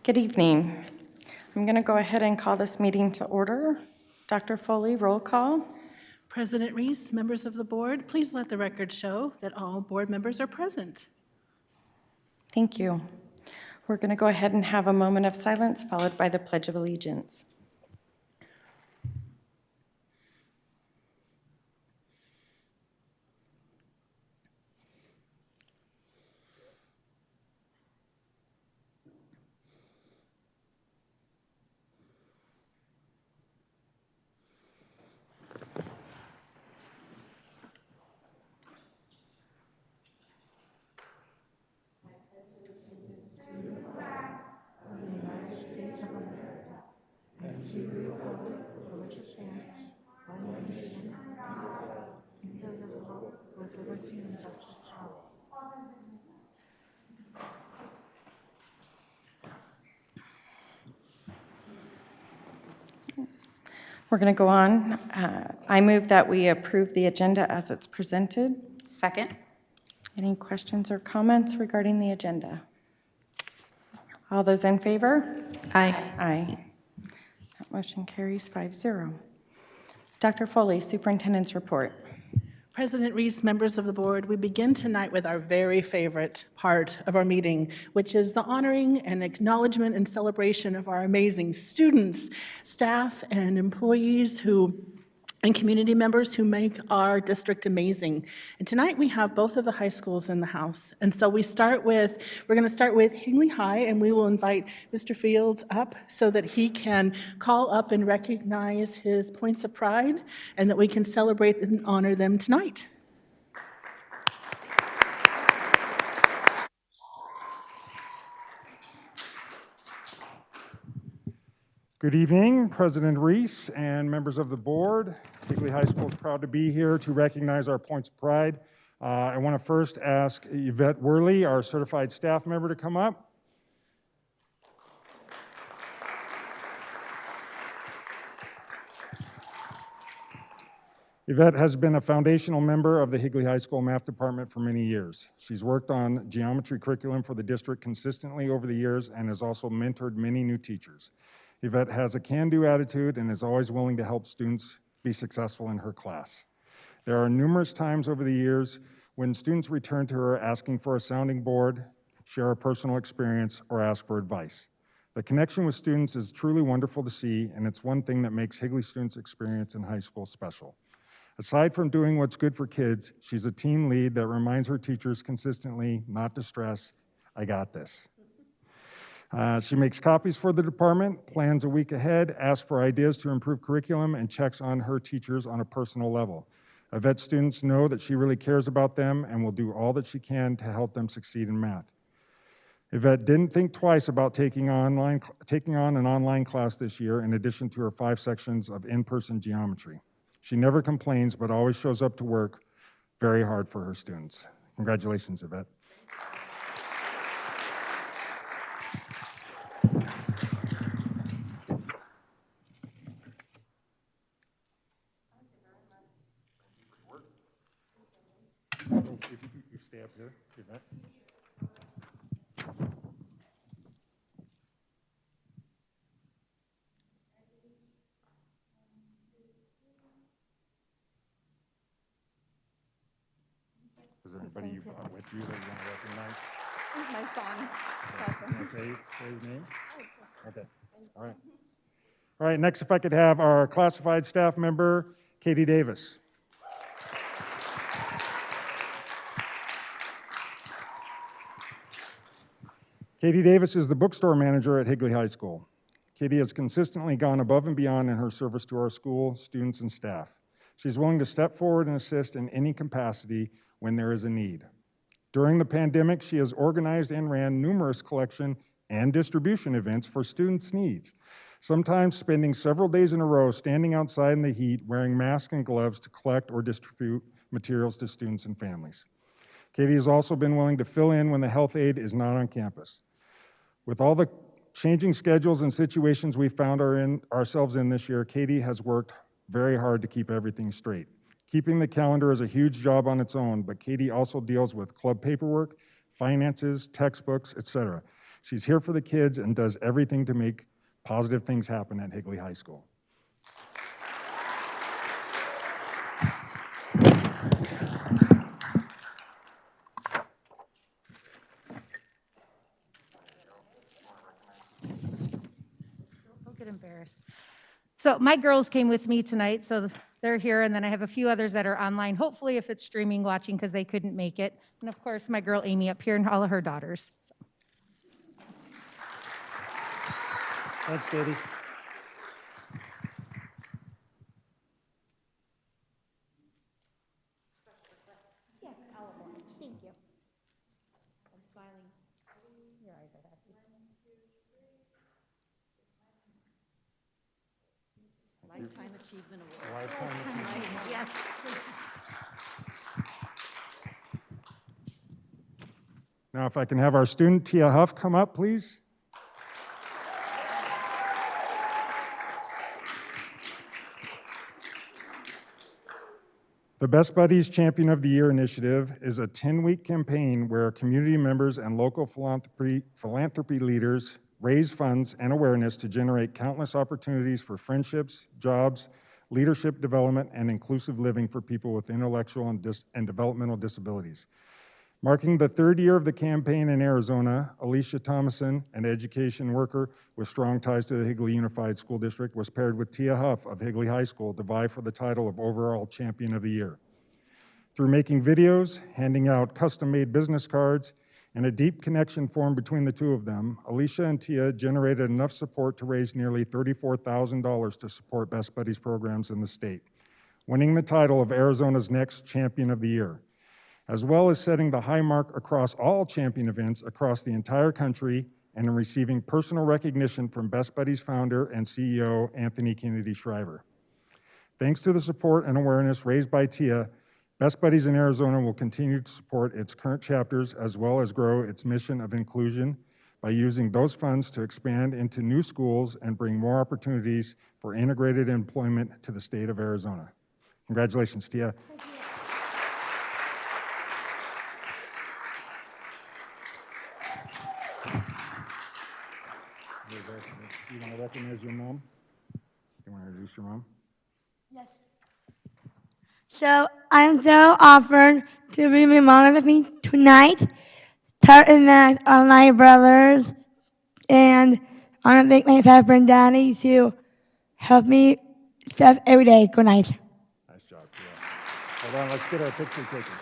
Good evening. I'm going to go ahead and call this meeting to order. Dr. Foley, roll call. President Reese, members of the board, please let the record show that all board members are present. Thank you. We're going to go ahead and have a moment of silence followed by the Pledge of Allegiance. We're going to go on. I move that we approve the agenda as it's presented. Second. Any questions or comments regarding the agenda? All those in favor? Aye. Aye. That motion carries 5-0. Dr. Foley, Superintendent's report. President Reese, members of the board, we begin tonight with our very favorite part of our meeting, which is the honoring and acknowledgement and celebration of our amazing students, staff, and employees and community members who make our district amazing. And tonight we have both of the high schools in the house. And so we're going to start with Higley High, and we will invite Mr. Fields up so that he can call up and recognize his points of pride and that we can celebrate and honor them tonight. Good evening, President Reese and members of the board. Higley High School is proud to be here to recognize our points of pride. I want to first ask Yvette Worley, our certified staff member, to come up. Yvette has been a foundational member of the Higley High School Math Department for many years. She's worked on geometry curriculum for the district consistently over the years and has also mentored many new teachers. Yvette has a can-do attitude and is always willing to help students be successful in her class. There are numerous times over the years when students return to her asking for a sounding board, share a personal experience, or ask for advice. The connection with students is truly wonderful to see, and it's one thing that makes Higley students' experience in high school special. Aside from doing what's good for kids, she's a team lead that reminds her teachers consistently not to stress, "I got this." She makes copies for the department, plans a week ahead, asks for ideas to improve curriculum, and checks on her teachers on a personal level. Yvette students know that she really cares about them and will do all that she can to help them succeed in math. Yvette didn't think twice about taking on an online class this year in addition to her 5 sections of in-person geometry. She never complains, but always shows up to work very hard for her students. Congratulations, Yvette. If you stay up here, Yvette. Is there anybody you brought with you that you want to recognize? My son. Can I say his name? Okay. All right. All right, next if I could have our classified staff member, Katie Davis. Katie Davis is the bookstore manager at Higley High School. Katie has consistently gone above and beyond in her service to our school, students, and staff. She's willing to step forward and assist in any capacity when there is a need. During the pandemic, she has organized and ran numerous collection and distribution events for students' needs, sometimes spending several days in a row standing outside in the heat wearing masks and gloves to collect or distribute materials to students and families. Katie has also been willing to fill in when the health aide is not on campus. With all the changing schedules and situations we found ourselves in this year, Katie has worked very hard to keep everything straight. Keeping the calendar is a huge job on its own, but Katie also deals with club paperwork, finances, textbooks, etc. She's here for the kids and does everything to make positive things happen at Higley High School. Don't get embarrassed. So my girls came with me tonight, so they're here, and then I have a few others that are online, hopefully if it's streaming watching because they couldn't make it. And of course, my girl Amy up here and all of her daughters. Thanks, Katie. Yes, all of them. Thank you. I'm smiling. Your eyes are happy. Lifetime Achievement Award. Lifetime achievement. Yes. Now, if I can have our student, Tia Huff, come up, please. The Best Buddies Champion of the Year initiative is a 10-week campaign where community members and local philanthropy leaders raise funds and awareness to generate countless opportunities for friendships, jobs, leadership development, and inclusive living for people with intellectual and developmental disabilities. Marking the third year of the campaign in Arizona, Alicia Thomason, an education worker with strong ties to the Higley Unified School District, was paired with Tia Huff of Higley High School to vie for the title of Overall Champion of the Year. Through making videos, handing out custom-made business cards, and a deep connection formed between the two of them, Alicia and Tia generated enough support to raise nearly $34,000 to support Best Buddies programs in the state, winning the title of Arizona's next Champion of the Year, as well as setting the high mark across all champion events across the entire country and in receiving personal recognition from Best Buddies founder and CEO Anthony Kennedy Shriver. Thanks to the support and awareness raised by Tia, Best Buddies in Arizona will continue to support its current chapters as well as grow its mission of inclusion by using those funds to expand into new schools and bring more opportunities for integrated employment to the state of Arizona. Congratulations, Tia. You want to recognize your mom? You want to introduce your mom? Yes. So I'm so offered to bring my mom with me tonight. Tart and Max are my brothers, and I want to thank my papa and daddy to help me stuff every day. Good night. Nice job, Tia. Hold on, let's get our picture taken.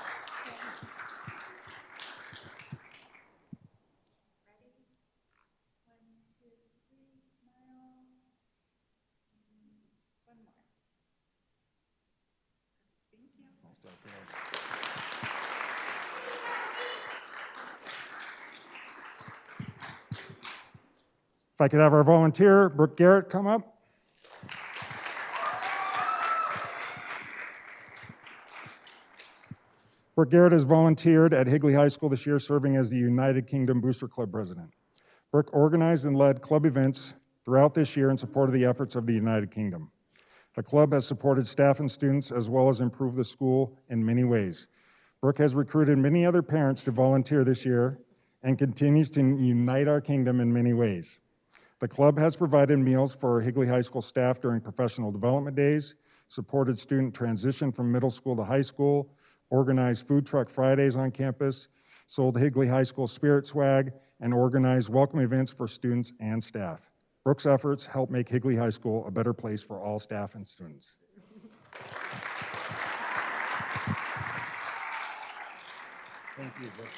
Nice job, Tia. If I could have our volunteer, Brooke Garrett, come up. Brooke Garrett has volunteered at Higley High School this year, serving as the United Kingdom Booster Club president. Brooke organized and led club events throughout this year in support of the efforts of the United Kingdom. The club has supported staff and students as well as improved the school in many ways. Brooke has recruited many other parents to volunteer this year and continues to unite our kingdom in many ways. The club has provided meals for Higley High School staff during professional development days, supported student transition from middle school to high school, organized food truck Fridays on campus, sold Higley High School spirit swag, and organized welcome events for students and staff. Brooke's efforts help make Higley High School a better place for all staff and students. Thank you, Brooke.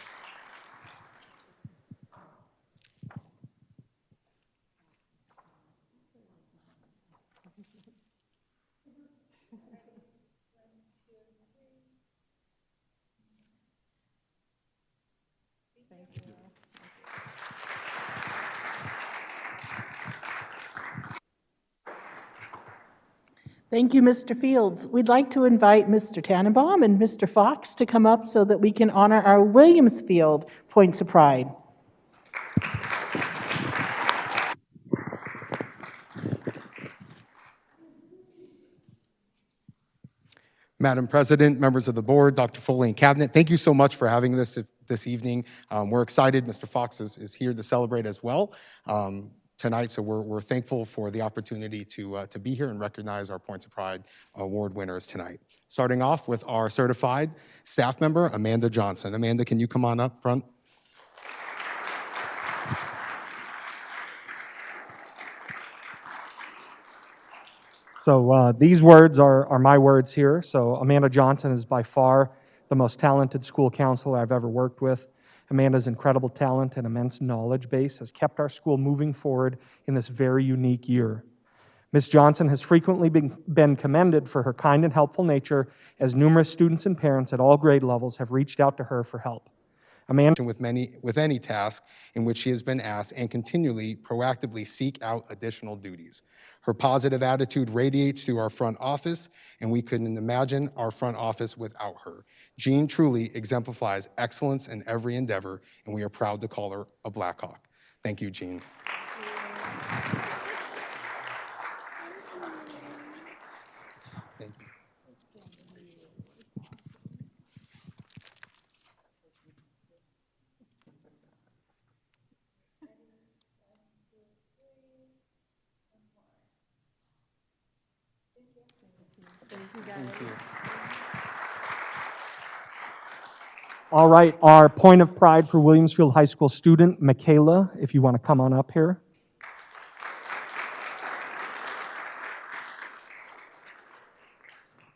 Thank you, Mr. Fields. We'd like to invite Mr. Tannenbaum and Mr. Fox to come up so that we can honor our Williamsfield Points of Pride. Madam President, members of the board, Dr. Foley and cabinet, thank you so much for having this evening. We're excited. Mr. Fox is here to celebrate as well tonight, so we're thankful for the opportunity to be here and recognize our Points of Pride award winners tonight. Starting off with our certified staff member, Amanda Johnson. Amanda, can you come on up front? So these words are my words here. So Amanda Johnson is by far the most talented school counselor I've ever worked with. Amanda's incredible talent and immense knowledge base has kept our school moving forward in this very unique year. Ms. Johnson has frequently been commended for her kind and helpful nature, as numerous students and parents at all grade levels have reached out to her for help. Amanda, with any task in which she has been asked, and continually proactively seek out additional duties. Her positive attitude radiates through our front office, and we couldn't imagine our front office without her. Jean truly exemplifies excellence in every endeavor, and we are proud to call her a Blackhawk. Thank you, Jean. Thank you. Thank you. all right, our point of pride for Williamsfield High School student, Michaela, if you want to come on up here.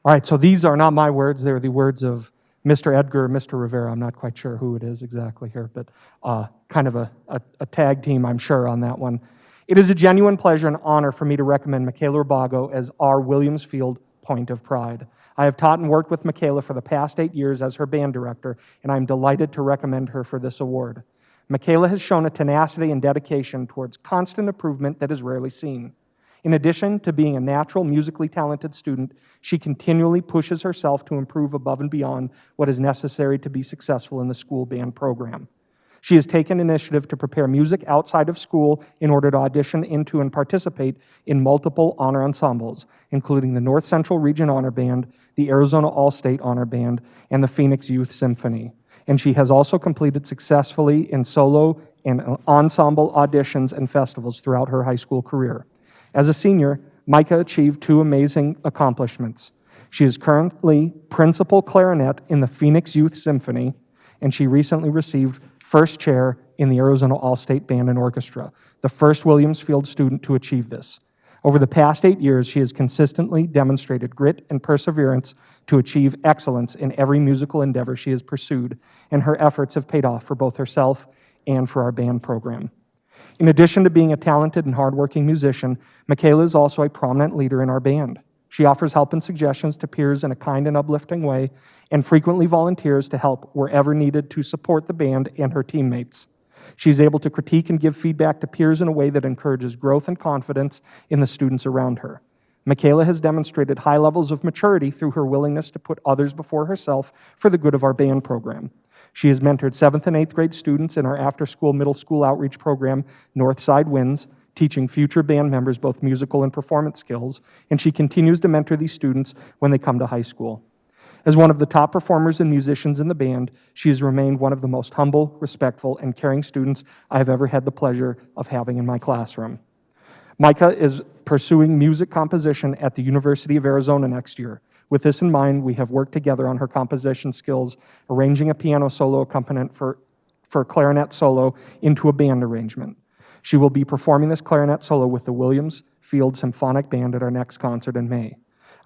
All right, so these are not my words. They're the words of Mr. Edgar or Mr. Rivera. I'm not quite sure who it is exactly here, but kind of a tag team, I'm sure, on that one. It is a genuine pleasure and honor for me to recommend Michaela Rabago as our Williamsfield point of pride. I have taught and worked with Michaela for the past 8 years as her band director, and I'm delighted to recommend her for this award. Michaela has shown a tenacity and dedication towards constant improvement that is rarely seen. In addition to being a natural, musically talented student, she continually pushes herself to improve above and beyond what is necessary to be successful in the school band program. She has taken initiative to prepare music outside of school in order to audition into and participate in multiple honor ensembles, including the North Central Region Honor Band, the Arizona All-State Honor Band, and the Phoenix Youth Symphony. And she has also completed successfully in solo and ensemble auditions and festivals throughout her high school career. As a senior, Micah achieved 2 amazing accomplishments. She is currently principal clarinet in the Phoenix Youth Symphony, and she recently received first chair in the Arizona All-State Band and Orchestra, the first Williamsfield student to achieve this. Over the past 8 years, she has consistently demonstrated grit and perseverance to achieve excellence in every musical endeavor she has pursued, and her efforts have paid off for both herself and for our band program. In addition to being a talented and hardworking musician, Michaela is also a prominent leader in our band. She offers help and suggestions to peers in a kind and uplifting way, and frequently volunteers to help wherever needed to support the band and her teammates. She's able to critique and give feedback to peers in a way that encourages growth and confidence in the students around her. Michaela has demonstrated high levels of maturity through her willingness to put others before herself for the good of our band program. She has mentored 7th and 8th grade students in our after-school middle school outreach program, Northside Winds, teaching future band members both musical and performance skills, and she continues to mentor these students when they come to high school. As one of the top performers and musicians in the band, she has remained one of the most humble, respectful, and caring students I have ever had the pleasure of having in my classroom. Micah is pursuing music composition at the University of Arizona next year. With this in mind, we have worked together on her composition skills, arranging a piano solo accompaniment for clarinet solo into a band arrangement. She will be performing this clarinet solo with the Williamsfield Symphonic Band at our next concert in May.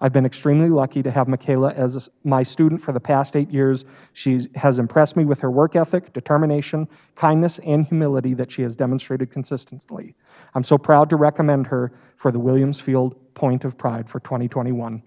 I've been extremely lucky to have Michaela as my student for the past 8 years. She has impressed me with her work ethic, determination, kindness, and humility that she has demonstrated consistently. I'm so proud to recommend her for the Williamsfield Point of Pride for 2021.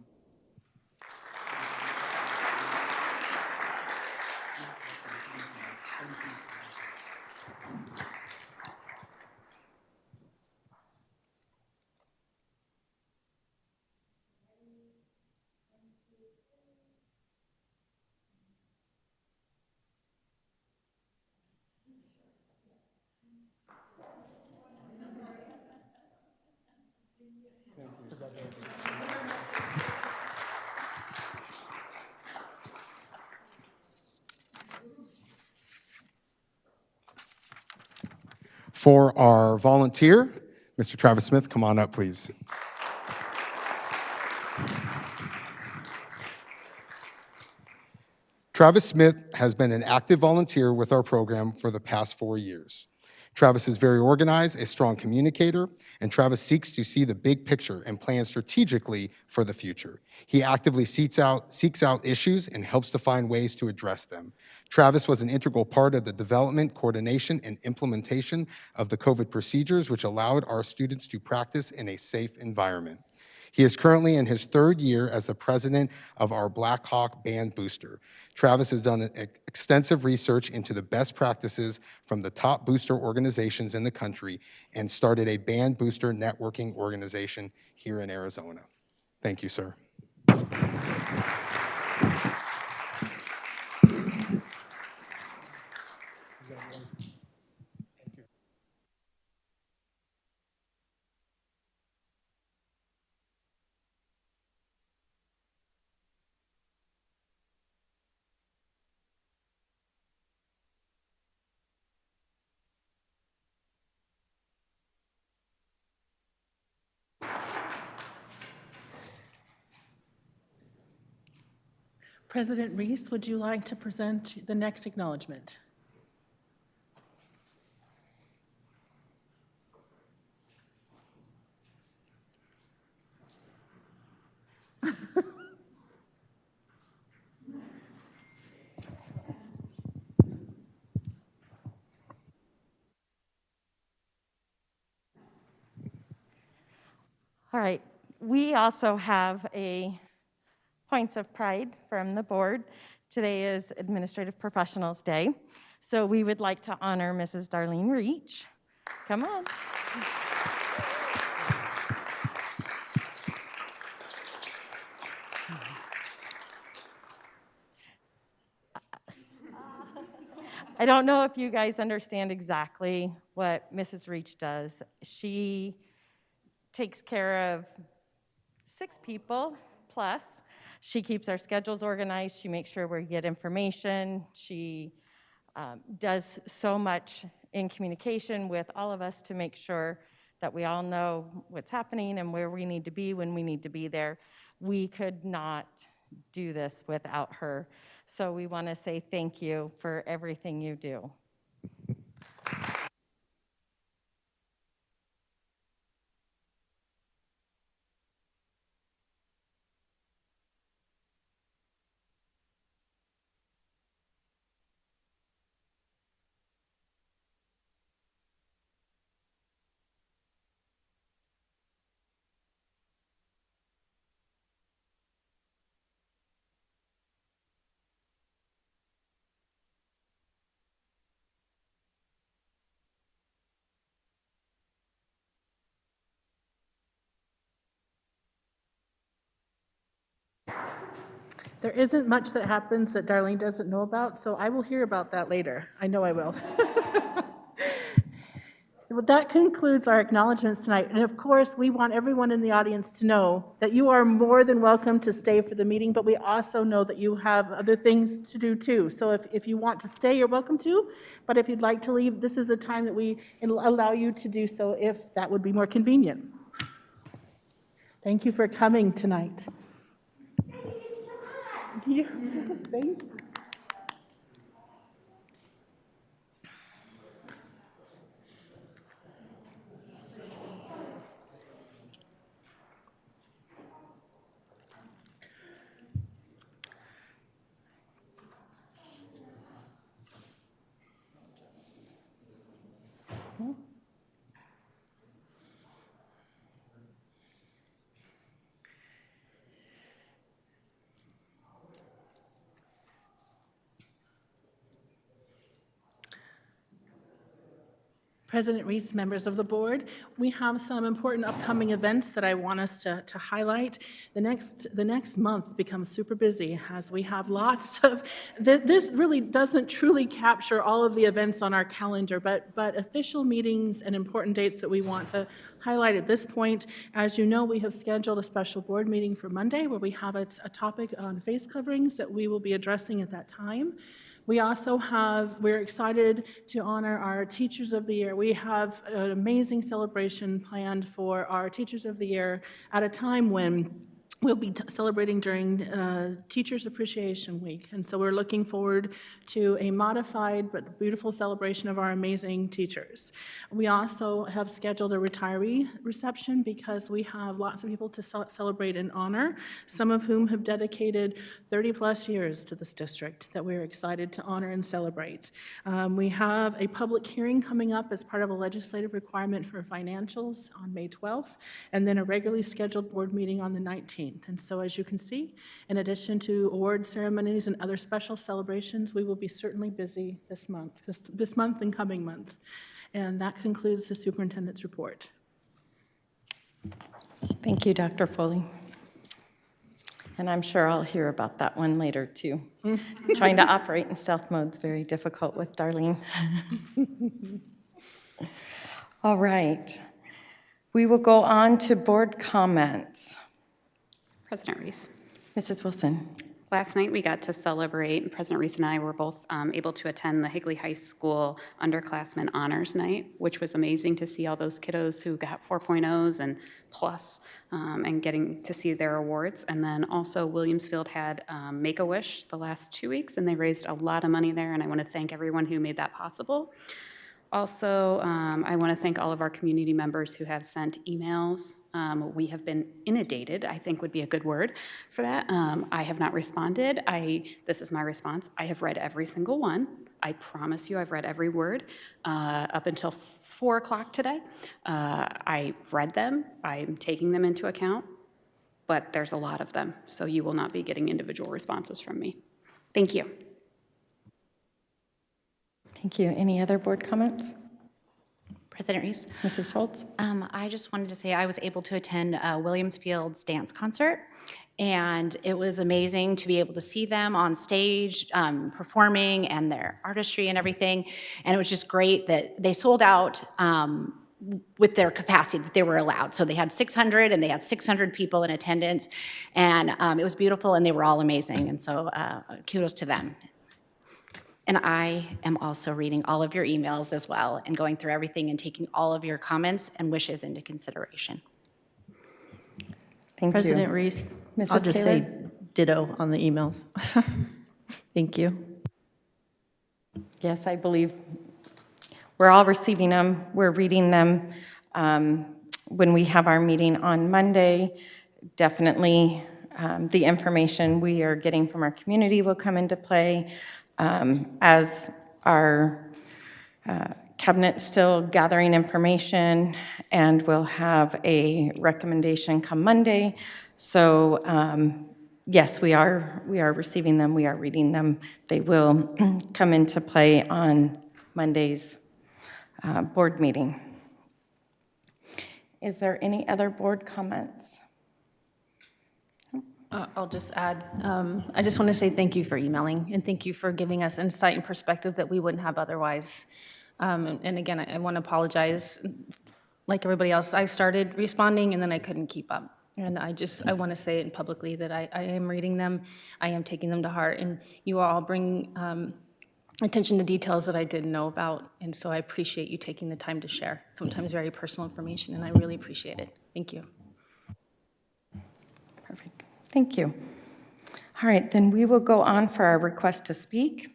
For our volunteer, Mr. Travis Smith, come on up, please. Travis Smith has been an active volunteer with our program for the past 4 years. Travis is very organized, a strong communicator, and Travis seeks to see the big picture and plan strategically for the future. He actively seeks out issues and helps to find ways to address them. Travis was an integral part of the development, coordination, and implementation of the COVID procedures, which allowed our students to practice in a safe environment. He is currently in his 3rd year as the president of our Black Hawk Band Booster. Travis has done extensive research into the best practices from the top booster organizations in the country and started a band booster networking organization here in Arizona. Thank you, sir. President Reese, would you like to present the next acknowledgement? All right, we also have a points of pride from the board. Today is Administrative Professionals Day, so we would like to honor Mrs. Darlene Reach. Come on. I don't know if you guys understand exactly what Mrs. Reach does. She takes care of 6 people plus. She keeps our schedules organized. She makes sure we get information. She does so much in communication with all of us to make sure that we all know what's happening and where we need to be when we need to be there. We could not do this without her. So we want to say thank you for everything you do. There isn't much that happens that Darlene doesn't know about, so I will hear about that later. I know I will. Well, that concludes our acknowledgments tonight. And of course, we want everyone in the audience to know that you are more than welcome to stay for the meeting, but we also know that you have other things to do too. So if you want to stay, you're welcome to. But if you'd like to leave, this is the time that we allow you to do so if that would be more convenient. Thank you for coming tonight. Thank you. President Reese, members of the board, we have some important upcoming events that I want us to highlight. The next month becomes super busy as we have lots of, this really doesn't truly capture all of the events on our calendar, but official meetings and important dates that we want to highlight at this point. As you know, we have scheduled a special board meeting for Monday where we have a topic on face coverings that we will be addressing at that time. We're excited to honor our Teachers of the Year. We have an amazing celebration planned for our Teachers of the Year at a time when we'll be celebrating during Teachers Appreciation Week. And so we're looking forward to a modified but beautiful celebration of our amazing teachers. We also have scheduled a retiree reception because we have lots of people to celebrate and honor, some of whom have dedicated 30-plus years to this district that we're excited to honor and celebrate. We have a public hearing coming up as part of a legislative requirement for financials on May 12th, and then a regularly scheduled board meeting on the 19th. And so, as you can see, in addition to award ceremonies and other special celebrations, we will be certainly busy this month and coming month. And that concludes the superintendent's report. Thank you, Dr. Foley. And I'm sure I'll hear about that one later, too. Trying to operate in stealth mode is very difficult with Darlene. All right. We will go on to board comments. President Reese. Mrs. Wilson. Last night we got to celebrate, President Reese and I were both able to attend the Higley High School Underclassmen Honors Night, which was amazing to see all those kiddos who got 4.0s and plus and getting to see their awards. And then also Williamsfield had Make-A-Wish the last 2 weeks, and they raised a lot of money there, and I want to thank everyone who made that possible. Also, I want to thank all of our community members who have sent emails. We have been inundated, I think would be a good word for that. I have not responded. This is my response. I have read every single one. I promise you I've read every word up until 4 o'clock today. I've read them. I'm taking them into account, but there's a lot of them, so you will not be getting individual responses from me. Thank you. Thank you. Any other board comments? President Reese. Mrs. Schultz? I just wanted to say I was able to attend Williamsfield's dance concert, and it was amazing to be able to see them on stage performing and their artistry and everything. And it was just great that they sold out with their capacity that they were allowed. So they had 600 and they had 600 people in attendance, and it was beautiful and they were all amazing. And so kudos to them. And I am also reading all of your emails as well and going through everything and taking all of your comments and wishes into consideration. Thank President you. Reese, Mrs. I'll just Taylor? say ditto on the emails. Thank you. Yes, I believe we're all receiving them. We're reading them. When we have our meeting on Monday, definitely the information we are getting from our community will come into play. As our cabinet's still gathering information, and we'll have a recommendation come Monday. So yes, we are receiving them, we are reading them. They will come into play on Monday's board meeting. Is there any other board comments? I'll just add, I just want to say thank you for emailing, and thank you for giving us insight and perspective that we wouldn't have otherwise. And again, I want to apologize. Like everybody else, I started responding and then I couldn't keep up. And I want to say it publicly that I am reading them, I am taking them to heart, and you all bring attention to details that I didn't know about, and so I appreciate you taking the time to share, sometimes very personal information, and I really appreciate it. Thank you. Perfect. Thank you. All right, then we will go on for our request to speak.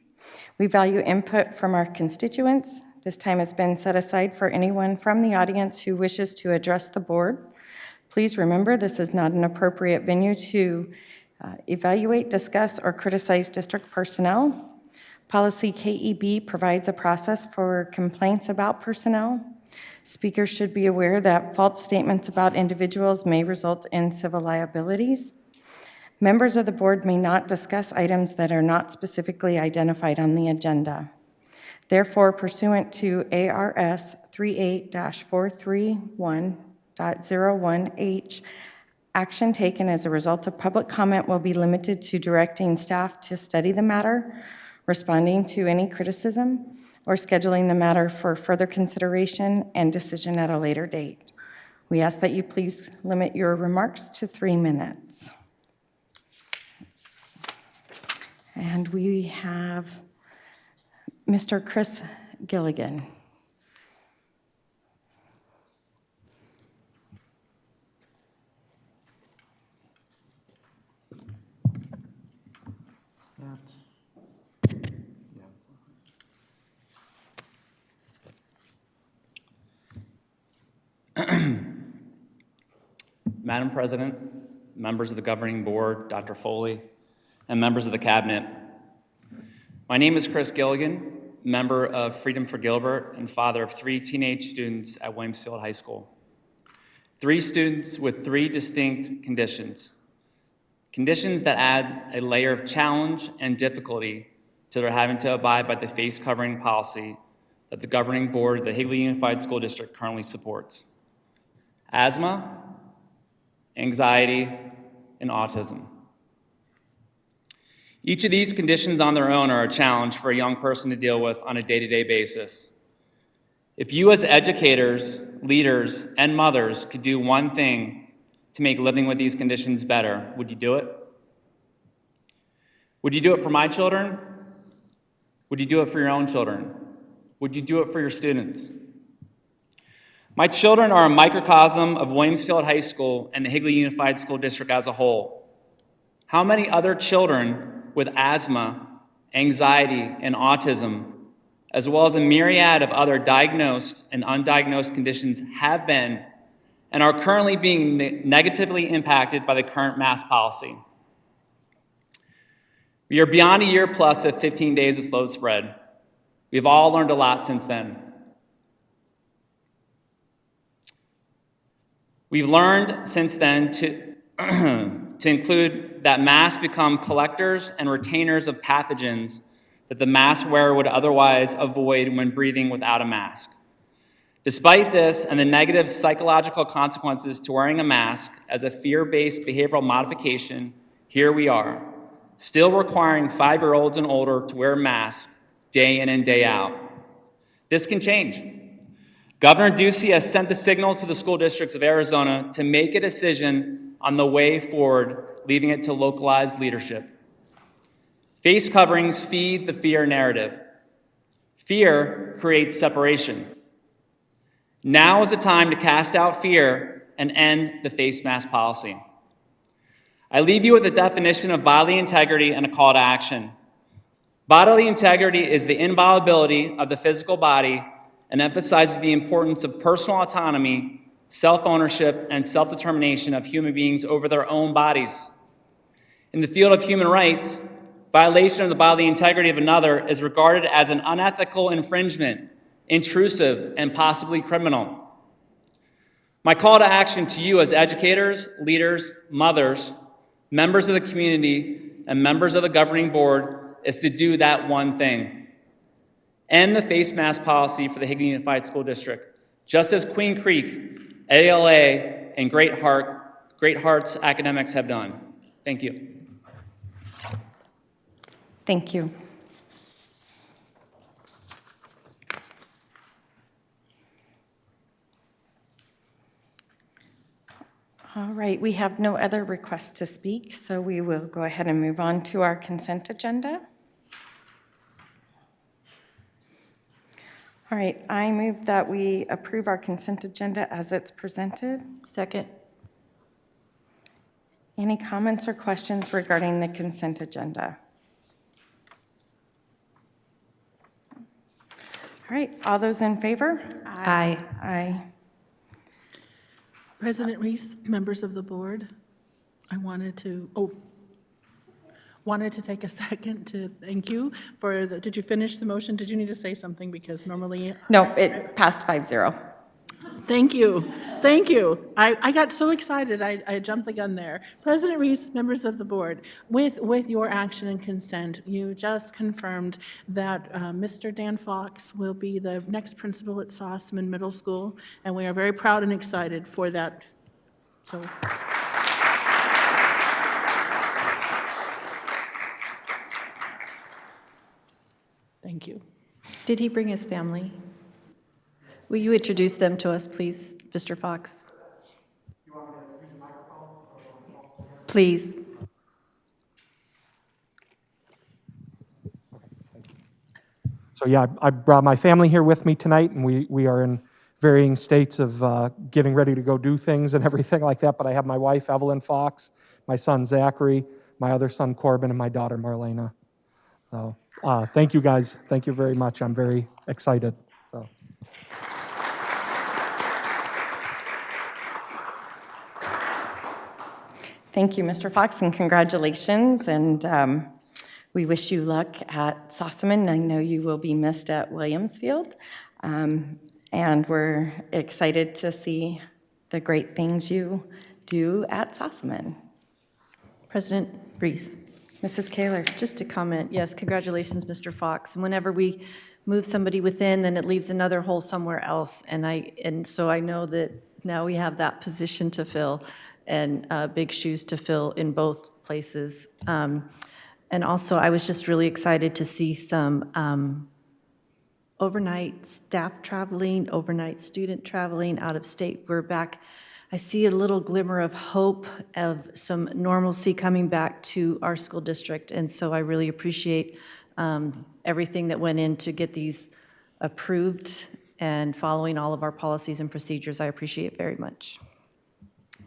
We value input from our constituents. This time has been set aside for anyone from the audience who wishes to address the board. Please remember, this is not an appropriate venue to evaluate, discuss, or criticize district personnel. Policy KEB provides a process for complaints about personnel. Speakers should be aware that false statements about individuals may result in civil liabilities. Members of the board may not discuss items that are not specifically identified on the agenda. Therefore, pursuant to ARS 38-431.01H, action taken as a result of public comment will be limited to directing staff to study the matter, responding to any criticism, or scheduling the matter for further consideration and decision at a later date. We ask that you please limit your remarks to 3 minutes. And we have Mr. Chris Gilligan. Madam President, members of the governing board, Dr. Foley, and members of the cabinet. My name is Chris Gilligan, member of Freedom for Gilbert and father of 3 teenage students at Williamsfield High School. 3 students with 3 distinct conditions. Conditions that add a layer of challenge and difficulty to their having to abide by the face covering policy that the governing board of the Higley Unified School District currently supports. Asthma, anxiety, and autism. Each of these conditions on their own are a challenge for a young person to deal with on a day-to-day basis. If you as educators, leaders, and mothers could do one thing to make living with these conditions better, would you do it? Would you do it for my children? Would you do it for your own children? Would you do it for your students? My children are a microcosm of Williamsfield High School and the Higley Unified School District as a whole. How many other children with asthma, anxiety, and autism, as well as a myriad of other diagnosed and undiagnosed conditions, have been and are currently being negatively impacted by the current mask policy? We are beyond a year plus of 15 days of slow spread. We have all learned a lot since then. We've learned since then to include that masks become collectors and retainers of pathogens that the mask wearer would otherwise avoid when breathing without a mask. Despite this and the negative psychological consequences to wearing a mask as a fear-based behavioral modification, here we are, still requiring 5-year-olds and older to wear masks day in and day out. This can change. Governor Ducey has sent the signal to the school districts of Arizona to make a decision on the way forward, leaving it to localized leadership. Face coverings feed the fear narrative. Fear creates separation. Now is the time to cast out fear and end the face mask policy. I leave you with a definition of bodily integrity and a call to action. Bodily integrity is the inviolability of the physical body and emphasizes the importance of personal autonomy, self-ownership, and self-determination of human beings over their own bodies. In the field of human rights, violation of the bodily integrity of another is regarded as an unethical infringement, intrusive, and possibly criminal. My call to action to you as educators, leaders, mothers, members of the community, and members of the governing board is to do that one thing. End the face mask policy for the Higley Unified School District, just as Queen Creek, ALA, and Great Hearts academics have done. Thank you. Thank you. All right, we have no other requests to speak, so we will go ahead and move on to our consent agenda. All right, I move that we approve our consent agenda as it's presented. Second. Any comments or questions regarding the consent agenda? All right, all those in favor? Aye. Aye. President Reese, members of the board, I wanted to take a second to thank you for the, did you finish the motion? Did you need to say something? Because normally. No, it passed 5-0. Thank you. Thank you. I got so excited, I jumped the gun there. President Reese, members of the board, with your action and consent, you just confirmed that Mr. Dan Fox will be the next principal at Sossaman Middle School, and we are very proud and excited for that. So. Thank you. Did he bring his family? Will you introduce them to us, please, Mr. Fox? Please. So yeah, I brought my family here with me tonight, and we are in varying states of getting ready to go do things and everything like that. But I have my wife, Evelyn Fox, my son, Zachary, my other son, Corbin, and my daughter, Marlena. So thank you, guys. Thank you very much. I'm very excited. So. Thank you, Mr. Fox, and congratulations. And we wish you luck at Sossaman. I know you will be missed at Williamsfield. And we're excited to see the great things you do at Sossaman. President Reese. Mrs. Kaler. Just to comment, yes, congratulations, Mr. Fox. And whenever we move somebody within, then it leaves another hole somewhere else. And so I know that now we have that position to fill and big shoes to fill in both places. And also, I was just really excited to see some overnight staff traveling, overnight student traveling out of state. We're back. I see a little glimmer of hope of some normalcy coming back to our school district. And so I really appreciate everything that went in to get these approved and following all of our policies and procedures. I appreciate it very much.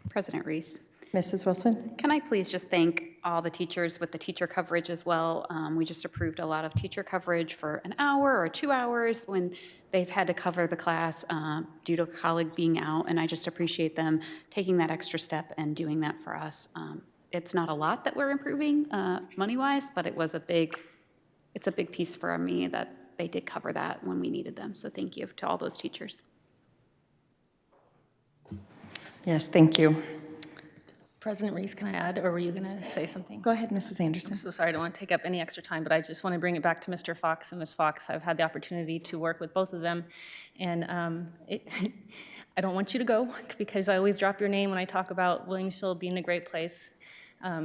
President Reese. Mrs. Wilson? Can I please just thank all the teachers with the teacher coverage as well? We just approved a lot of teacher coverage for an hour or 2 hours when they've had to cover the class due to a colleague being out, and I just appreciate them taking that extra step and doing that for us. It's not a lot that we're improving money-wise, but it's a big piece for me that they did cover that when we needed them. So thank you to all those teachers. Yes, thank you. President Reese, can I add, or were you going to say something? Go ahead, Mrs. Anderson. I'm so sorry, I don't want to take up any extra time, but I just want to bring it back to Mr. Fox and Ms. Fox. I've had the opportunity to work with both of them, and I don't want you to go because I always drop your name when I talk about Williamsfield being a great place.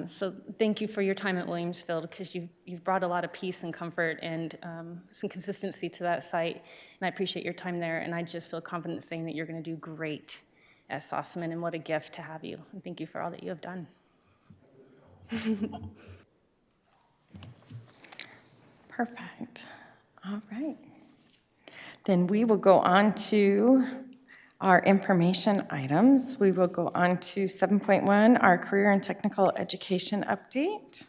So thank you for your time at Williamsfield because you've brought a lot of peace and comfort and some consistency to that site, and I appreciate your time there, and I just feel confident saying that you're going to do great at Sossaman, and what a gift to have you. And thank you for all that you have done. Perfect. All right. Then we will go on to our information items. We will go on to 7.1, our career and technical education update.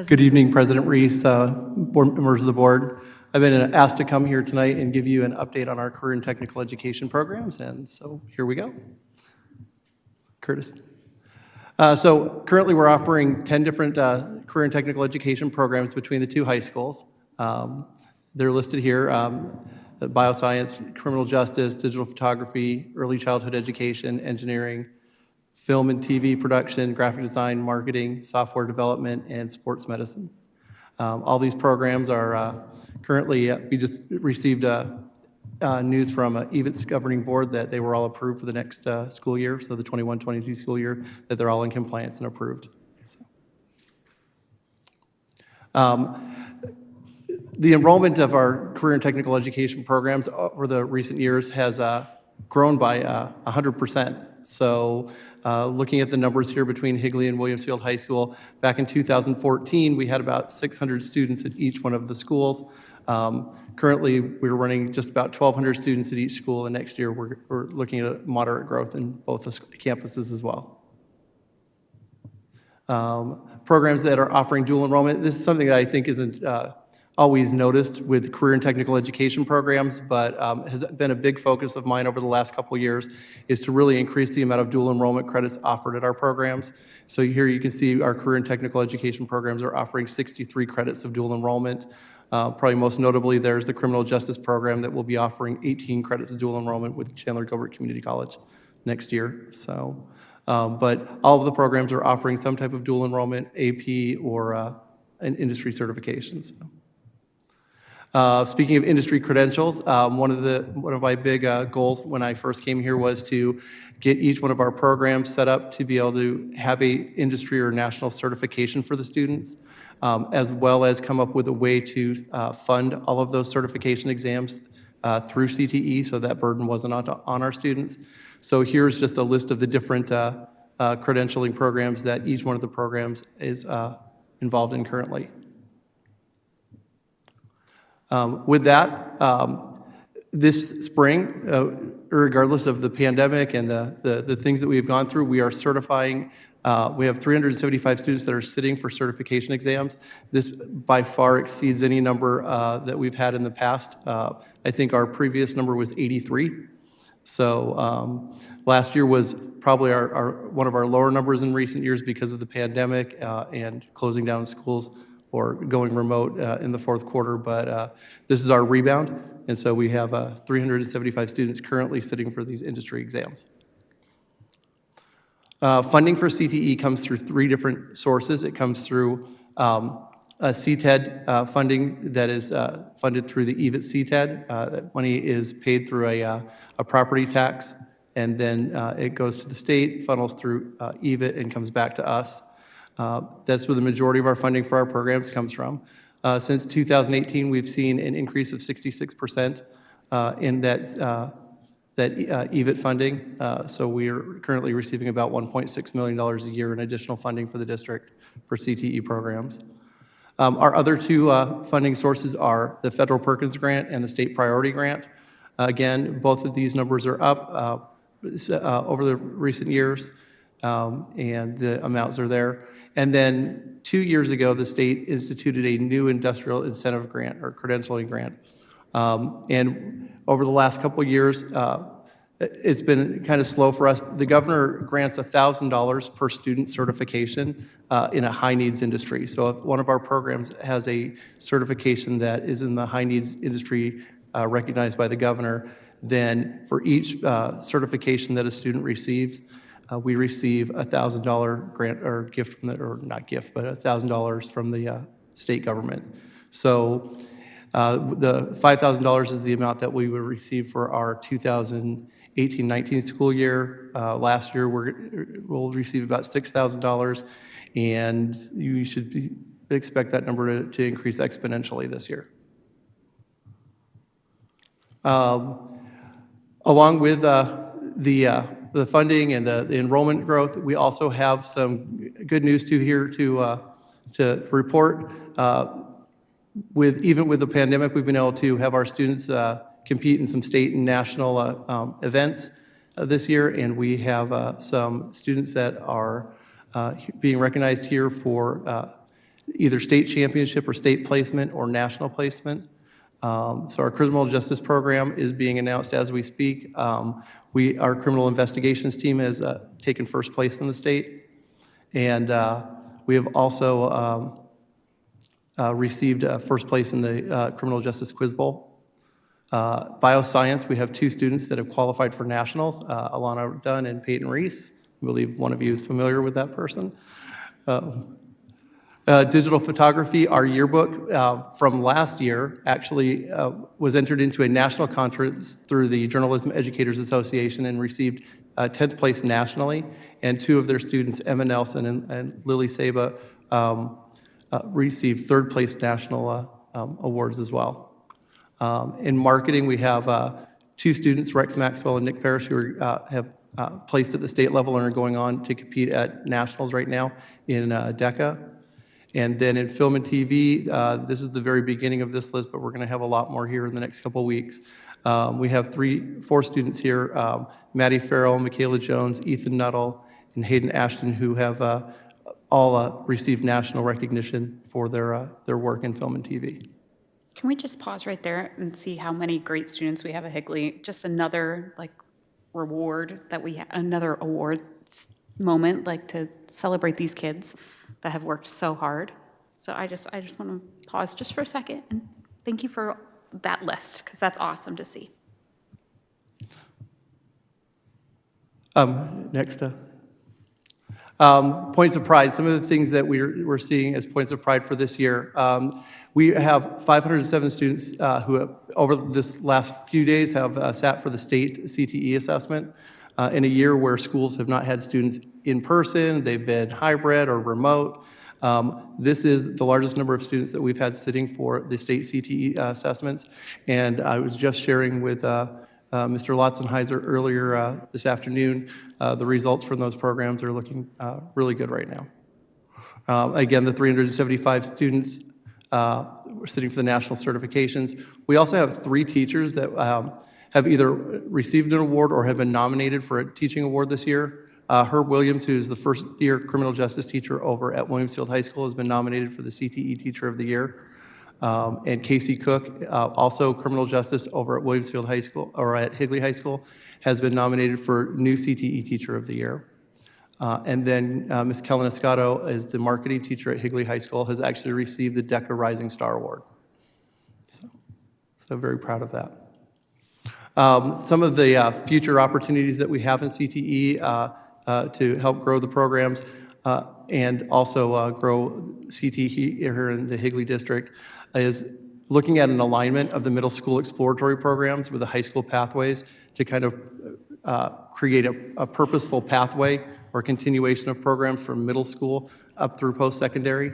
Good evening, President Reese, board members of the board. I've been asked to come here tonight and give you an update on our career and technical education programs, and so here we go. Curtis. So currently we're offering 10 different career and technical education programs between the two high schools. They're listed here, bioscience, criminal justice, digital photography, early childhood education, engineering, film and TV production, graphic design, marketing, software development, and sports medicine. All these programs are currently, we just received news from EVIT's governing board that they were all approved for the next school year, so the 21-22 school year, that they're all in compliance and approved. So. The enrollment of our career and technical education programs over the recent years has grown by 100%. So looking at the numbers here between Higley and Williamsfield High School, back in 2014, we had about 600 students at each one of the schools. Currently, we're running just about 1,200 students at each school, and next year we're looking at moderate growth in both the campuses as well. Programs that are offering dual enrollment, this is something that I think isn't always noticed with career and technical education programs, but has been a big focus of mine over the last couple of years, is to really increase the amount of dual enrollment credits offered at our programs. So here you can see our career and technical education programs are offering 63 credits of dual enrollment. Probably most notably, there's the criminal justice program that will be offering 18 credits of dual enrollment with Chandler Gilbert Community College next year. So, but all of the programs are offering some type of dual enrollment, AP, or an industry certification. So. Speaking of industry credentials, one of my big goals when I first came here was to get each one of our programs set up to be able to have a industry or national certification for the students, as well as come up with a way to fund all of those certification exams through CTE, so that burden wasn't on our students. So here's just a list of the different credentialing programs that each one of the programs is involved in currently. With that, this spring, regardless of the pandemic and the things that we've gone through, we are certifying. We have 375 students that are sitting for certification exams. This by far exceeds any number that we've had in the past. I think our previous number was 83. So last year was probably one of our lower numbers in recent years because of the pandemic and closing down schools or going remote in the fourth quarter. But this is our rebound, and so we have 375 students currently sitting for these industry exams. Funding for CTE comes through 3 different sources. It comes through a CTED funding that is funded through the EVIT CTED. That money is paid through a property tax, and then it goes to the state, funnels through EVIT, and comes back to us. That's where the majority of our funding for our programs comes from. Since 2018, we've seen an increase of 66% in that EVIT funding. So we are currently receiving about $1.6 million a year in additional funding for the district for CTE programs. Our other 2 funding sources are the federal Perkins Grant and the state priority grant. Again, both of these numbers are up over the recent years, and the amounts are there. And then 2 years ago, the state instituted a new industrial incentive grant or credentialing grant. And over the last couple of years, it's been kind of slow for us. The governor grants $1,000 per student certification in a high-needs industry. So if one of our programs has a certification that is in the high-needs industry recognized by the governor, then for each certification that a student receives, we receive a $1,000 grant or gift from or not gift, but $1,000 from the state government. So the $5,000 is the amount that we would receive for our 2018-19 school year. Last year, we'll receive about $6,000, and you should expect that number to increase exponentially this year. Along with the funding and the enrollment growth, we also have some good news to report. Even with the pandemic, we've been able to have our students compete in some state and national events this year, and we have some students that are being recognized here for either state championship or state placement or national placement. So our criminal justice program is being announced as we speak. Our criminal investigations team has taken first place in the state, and we have also received first place in the Criminal Justice Quiz Bowl. Bioscience, we have 2 students that have qualified for nationals, Alana Dunn and Peyton Reese. I believe one of you is familiar with that person. Digital photography, our yearbook from last year actually was entered into a national contest through the Journalism Educators Association and received 10th place nationally, and 2 of their students, Emma Nelson and Lily Saba, received 3rd place national awards as well. In marketing, we have 2 students, Rex Maxwell and Nick Parrish, who have placed at the state level and are going on to compete at nationals right now in DECA. And then in film and TV, this is the very beginning of this list, but we're going to have a lot more here in the next couple of weeks. We have 4 students here, Maddie Farrell, Michaela Jones, Ethan Nuttall, and Hayden Ashton, who have all received national recognition for their work in film and TV. Can we just pause right there and see how many great students we have at Higley? Just another reward that another awards moment, to celebrate these kids that have worked so hard. So I just want to pause just for a second and thank you for that list, because that's awesome to see. Next points of pride. Some of the things that we're seeing as points of pride for this year. We have 507 students who have, over this last few days have sat for the state CTE assessment in a year where schools have not had students in person. They've been hybrid or remote. This is the largest number of students that we've had sitting for the state CTE assessments. And I was just sharing with Mr. Lotzenheiser earlier this afternoon, the results from those programs are looking really good right now. Again, the 375 students We're sitting for the national certifications. We also have 3 teachers that have either received an award or have been nominated for a teaching award this year. Herb Williams, who's the first-year criminal justice teacher over at Williamsfield High School, has been nominated for the CTE Teacher of the Year. And Casey Cook, also criminal justice over at Williamsfield High School, or at Higley High School, has been nominated for new CTE Teacher of the Year. And then Ms. Kellen Escato is the marketing teacher at Higley High School, has actually received the DECA Rising Star Award. So very proud of that. Some of the future opportunities that we have in CTE to help grow the programs and also grow CTE here in the Higley District is looking at an alignment of the middle school exploratory programs with the high school pathways to kind of create a purposeful pathway or continuation of programs from middle school up through post-secondary.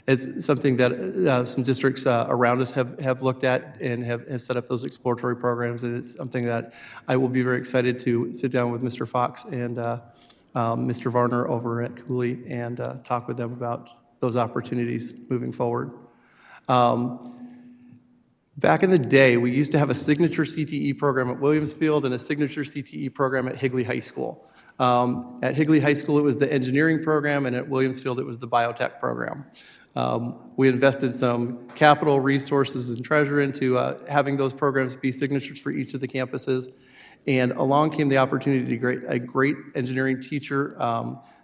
It's something that some districts around us have looked at and have set up those exploratory programs, and it's something that I will be very excited to sit down with Mr. Fox and Mr. Varner over at Cooley and talk with them about those opportunities moving forward. Back in the day, we used to have a signature CTE program at Williamsfield and a signature CTE program at Higley High School. At Higley High School, it was the engineering program, and at Williamsfield, it was the biotech program. We invested some capital, resources, and treasure into having those programs be signatures for each of the campuses. And along came the opportunity to get a great engineering teacher.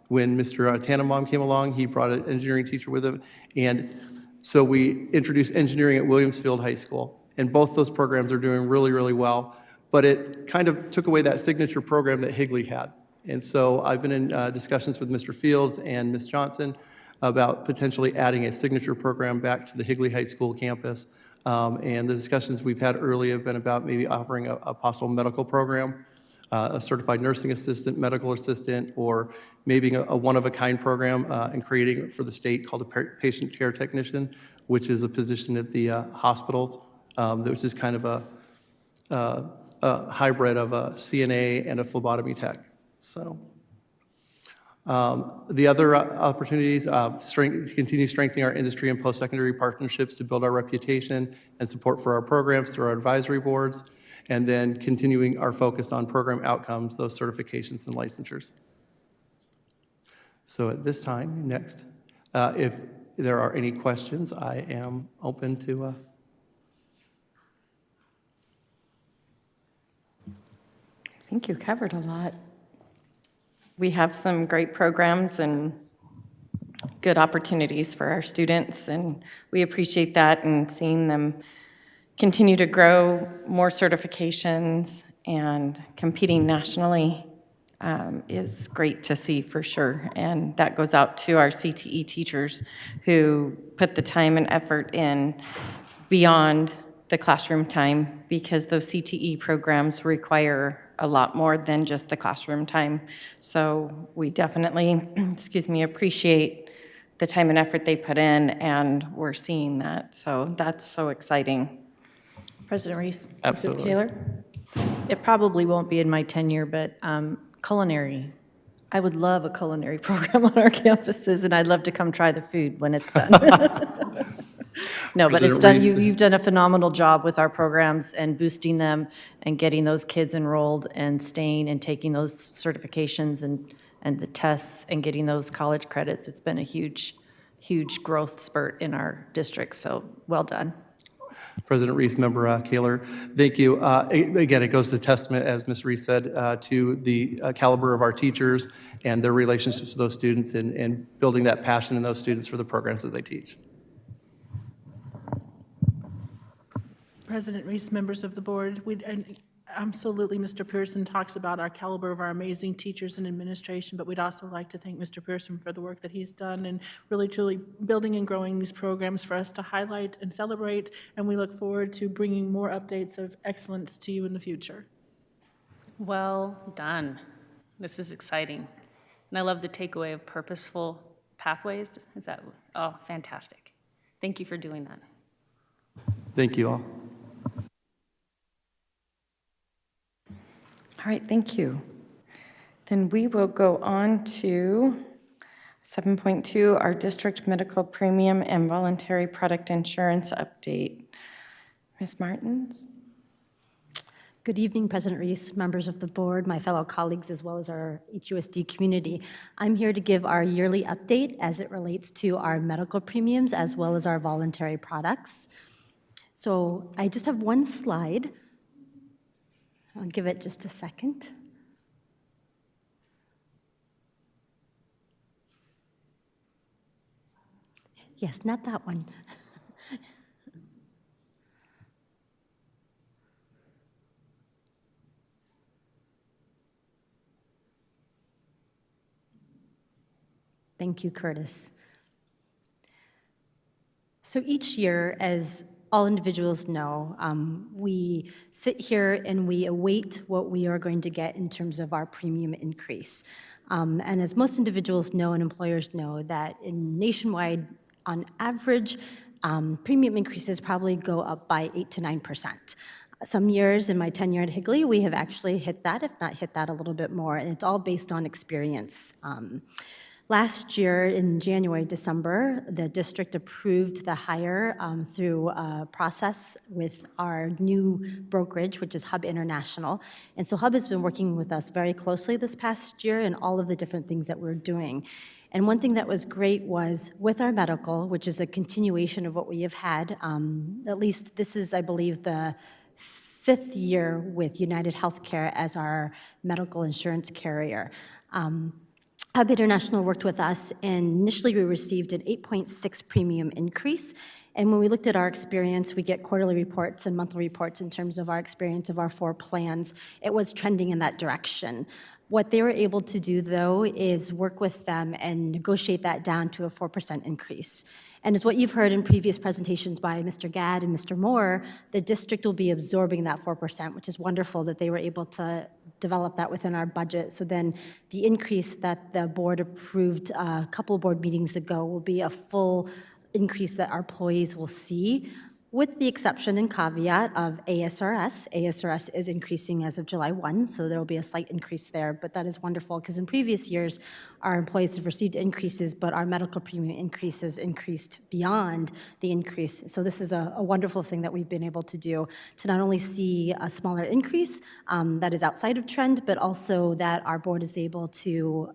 When Mr. Tannenbaum came along, he brought an engineering teacher with him. And so we introduced engineering at Williamsfield High School. And both those programs are doing really, really well. But it kind of took away that signature program that Higley had. And so I've been in discussions with Mr. Fields and Ms. Johnson about potentially adding a signature program back to the Higley High School campus. And the discussions we've had early have been about maybe offering a possible medical program, a certified nursing assistant, medical assistant, or maybe a one-of-a-kind program and creating it for the state called a patient care technician, which is a position at the hospitals, which is kind of a hybrid of a CNA and a phlebotomy tech. So the other opportunities, continue strengthening our industry and post-secondary partnerships to build our reputation and support for our programs through our advisory boards, and then continuing our focus on program outcomes, those certifications and licensures. So at this time, next, if there are any questions, I am open to I think you covered a lot. We have some great programs and good opportunities for our students, and we appreciate that, and seeing them continue to grow more certifications and competing nationally is great to see for sure. And that goes out to our CTE teachers who put the time and effort in beyond the classroom time, because those CTE programs require a lot more than just the classroom time. So we definitely, appreciate the time and effort they put in, and we're seeing that. So that's so exciting. President Reese? Mrs. Kaler? It probably won't be in my tenure, but culinary. I would love a culinary program on our campuses, and I'd love to come try the food when it's done. No, but it's done. You've done a phenomenal job with our programs and boosting them and getting those kids enrolled and staying and taking those certifications and the tests and getting those college credits. It's been a huge, huge growth spurt in our district, so well done. President Reese, Member Kaler, thank you. Again, it goes to testament, as Ms. Reese said, to the caliber of our teachers and their relationships with those students and building that passion in those students for the programs that they teach. President Reese, members of the board, absolutely, Mr. Pearson talks about our caliber of our amazing teachers and administration, but we'd also like to thank Mr. Pearson for the work that he's done and really truly building and growing these programs for us to highlight and celebrate, and we look forward to bringing more updates of excellence to you in the future. Well done. This is exciting. And I love the takeaway of purposeful pathways. Is that, oh, fantastic. Thank you for doing that. Thank you all. All right, thank you. Then we will go on to 7.2, our district medical premium and voluntary product insurance update. Ms. Martins? Good evening, President Reese, members of the board, my fellow colleagues, as well as our HUSD community. I'm here to give our yearly update as it relates to our medical premiums as well as our voluntary products. So I just have one slide. I'll give it just a second. Yes, not that one. Thank you, Curtis. So each year, as all individuals know, we sit here and we await what we are going to get in terms of our premium increase. And as most individuals know and employers know, that in nationwide, on average, premium increases probably go up by 8 to 9%. Some years in my tenure at Higley, we have actually hit that, if not hit that a little bit more, and it's all based on experience. Last year, in January, December, the district approved the hire through a process with our new brokerage, which is Hub International. And so Hub has been working with us very closely this past year in all of the different things that we're doing. And one thing that was great was with our medical, which is a continuation of what we have had, at least this is, I believe, the 5th year with United Healthcare as our medical insurance carrier. Hub International worked with us, and initially we received an 8.6 premium increase. And when we looked at our experience, we get quarterly reports and monthly reports in terms of our experience of our 4 plans. It was trending in that direction. What they were able to do, though, is work with them and negotiate that down to a 4% increase. And as what you've heard in previous presentations by Mr. Gadd and Mr. Moore, the district will be absorbing that 4%, which is wonderful that they were able to develop that within our budget. So then the increase that the board approved a couple board meetings ago will be a full increase that our employees will see, with the exception and caveat of ASRS. ASRS is increasing as of July 1, so there will be a slight increase there, but that is wonderful because in previous years, our employees have received increases, but our medical premium increases increased beyond the increase. So this is a wonderful thing that we've been able to do, to not only see a smaller increase that is outside of trend, but also that our board is able to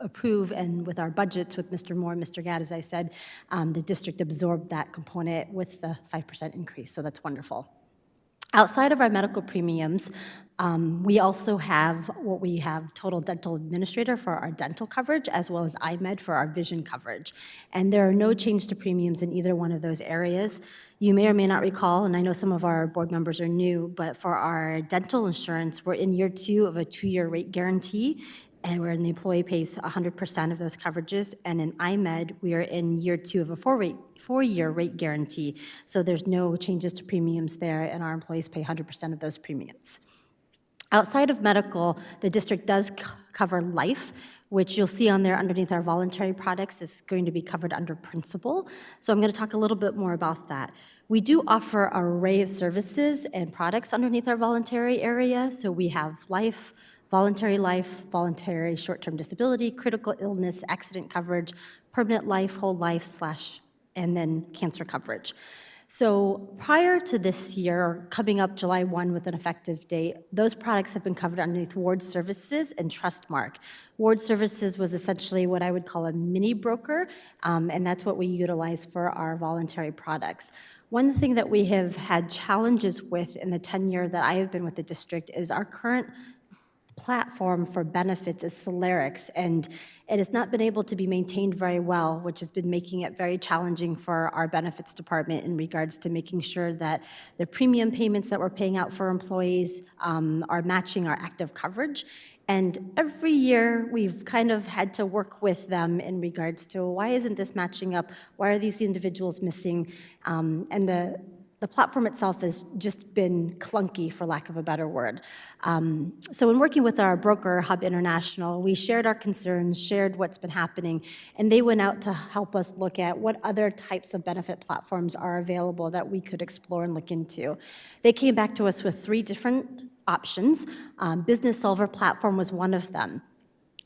approve, and with our budgets with Mr. Moore and Mr. Gadd, as I said, the district absorbed that component with the 5% increase, so that's wonderful. Outside of our medical premiums, we also have what we have total dental administrator for our dental coverage, as well as IMED for our vision coverage. And there are no change to premiums in either one of those areas. You may or may not recall, and I know some of our board members are new, but for our dental insurance, we're in year 2 of a 2-year rate guarantee, and where the employee pays 100% of those coverages. And in IMED, we are in year 2 of a 4-year rate guarantee. So there's no changes to premiums there, and our employees pay 100% of those premiums. Outside of medical, the district does cover life, which you'll see on there underneath our voluntary products is going to be covered under principal. So I'm going to talk a little bit more about that. We do offer an array of services and products underneath our voluntary area. So we have life, voluntary short-term disability, critical illness, accident coverage, permanent life, whole life, and then cancer coverage. So prior to this year, coming up July 1 with an effective date, those products have been covered underneath Ward Services and Trustmark. Ward Services was essentially what I would call a mini broker, and that's what we utilize for our voluntary products. One thing that we have had challenges with in the tenure that I have been with the district is our current platform for benefits is Celerix, and it has not been able to be maintained very well, which has been making it very challenging for our benefits department in regards to making sure that the premium payments that we're paying out for employees are matching our active coverage. And every year, we've kind of had to work with them in regards to why isn't this matching up? Why are these individuals missing? And the platform itself has just been clunky, for lack of a better word. So in working with our broker, Hub International, we shared our concerns, shared what's been happening, and they went out to help us look at what other types of benefit platforms are available that we could explore and look into. They came back to us with 3 different options. Business Solver platform was one of them.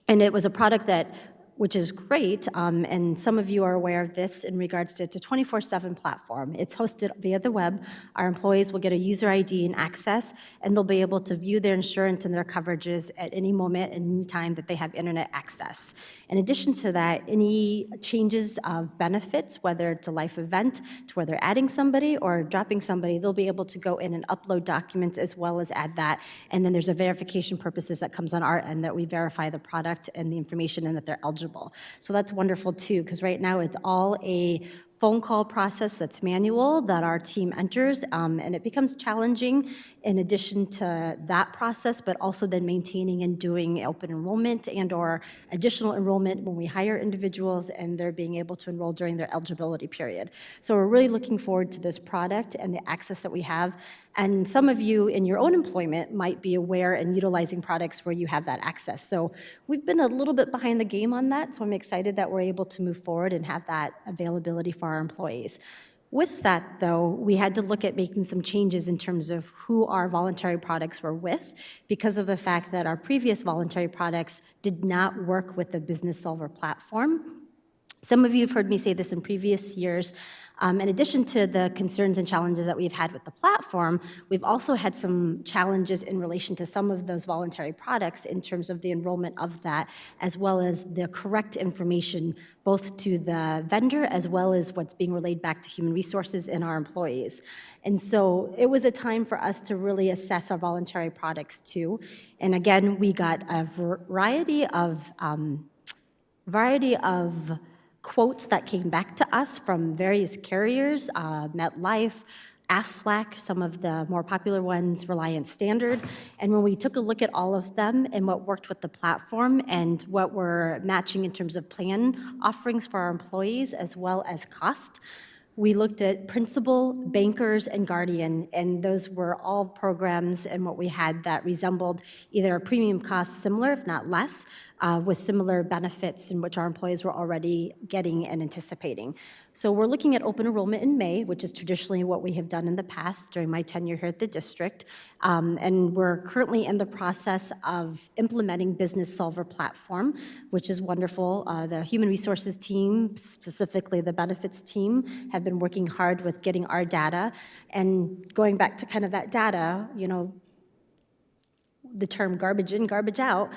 And it was a product that which is great. And some of you are aware of this in regards to it's a 24/7 platform. It's hosted via the web. Our employees will get a user ID and access, and they'll be able to view their insurance and their coverages at any moment and any time that they have internet access. In addition to that, any changes of benefits, whether it's a life event to where they're adding somebody or dropping somebody, they'll be able to go in and upload documents as well as add that. And then there's a verification purposes that comes on our end that we verify the product and the information and that they're eligible. So that's wonderful too, because right now it's all a phone call process that's manual that our team enters, and it becomes challenging in addition to that process, but also then maintaining and doing open enrollment and or additional enrollment when we hire individuals and they're being able to enroll during their eligibility period. So we're really looking forward to this product and the access that we have. And some of you in your own employment might be aware and utilizing products where you have that access. So we've been a little bit behind the game on that, so I'm excited that we're able to move forward and have that availability for our employees. With that, though, we had to look at making some changes in terms of who our voluntary products were with because of the fact that our previous voluntary products did not work with the Business Solver platform. Some of you have heard me say this in previous years. In addition to the concerns and challenges that we've had with the platform, we've also had some challenges in relation to some of those voluntary products in terms of the enrollment of that, as well as the correct information, both to the vendor as well as what's being relayed back to human resources and our employees. And so it was a time for us to really assess our voluntary products too. And again, we got a variety of quotes that came back to us from various carriers, MetLife, Aflac, some of the more popular ones, Reliant Standard. And when we took a look at all of them and what worked with the platform and what we're matching in terms of plan offerings for our employees as well as cost, we looked at Principal, Bankers, and Guardian, and those were all programs and what we had that resembled either a premium cost similar, if not less, with similar benefits in which our employees were already getting and anticipating. So we're looking at open enrollment in May, which is traditionally what we have done in the past during my tenure here at the district. And we're currently in the process of implementing Business Solver platform, which is wonderful. The human resources team, specifically the benefits team, have been working hard with getting our data. And going back to kind of that data, you know, the term garbage in, garbage out.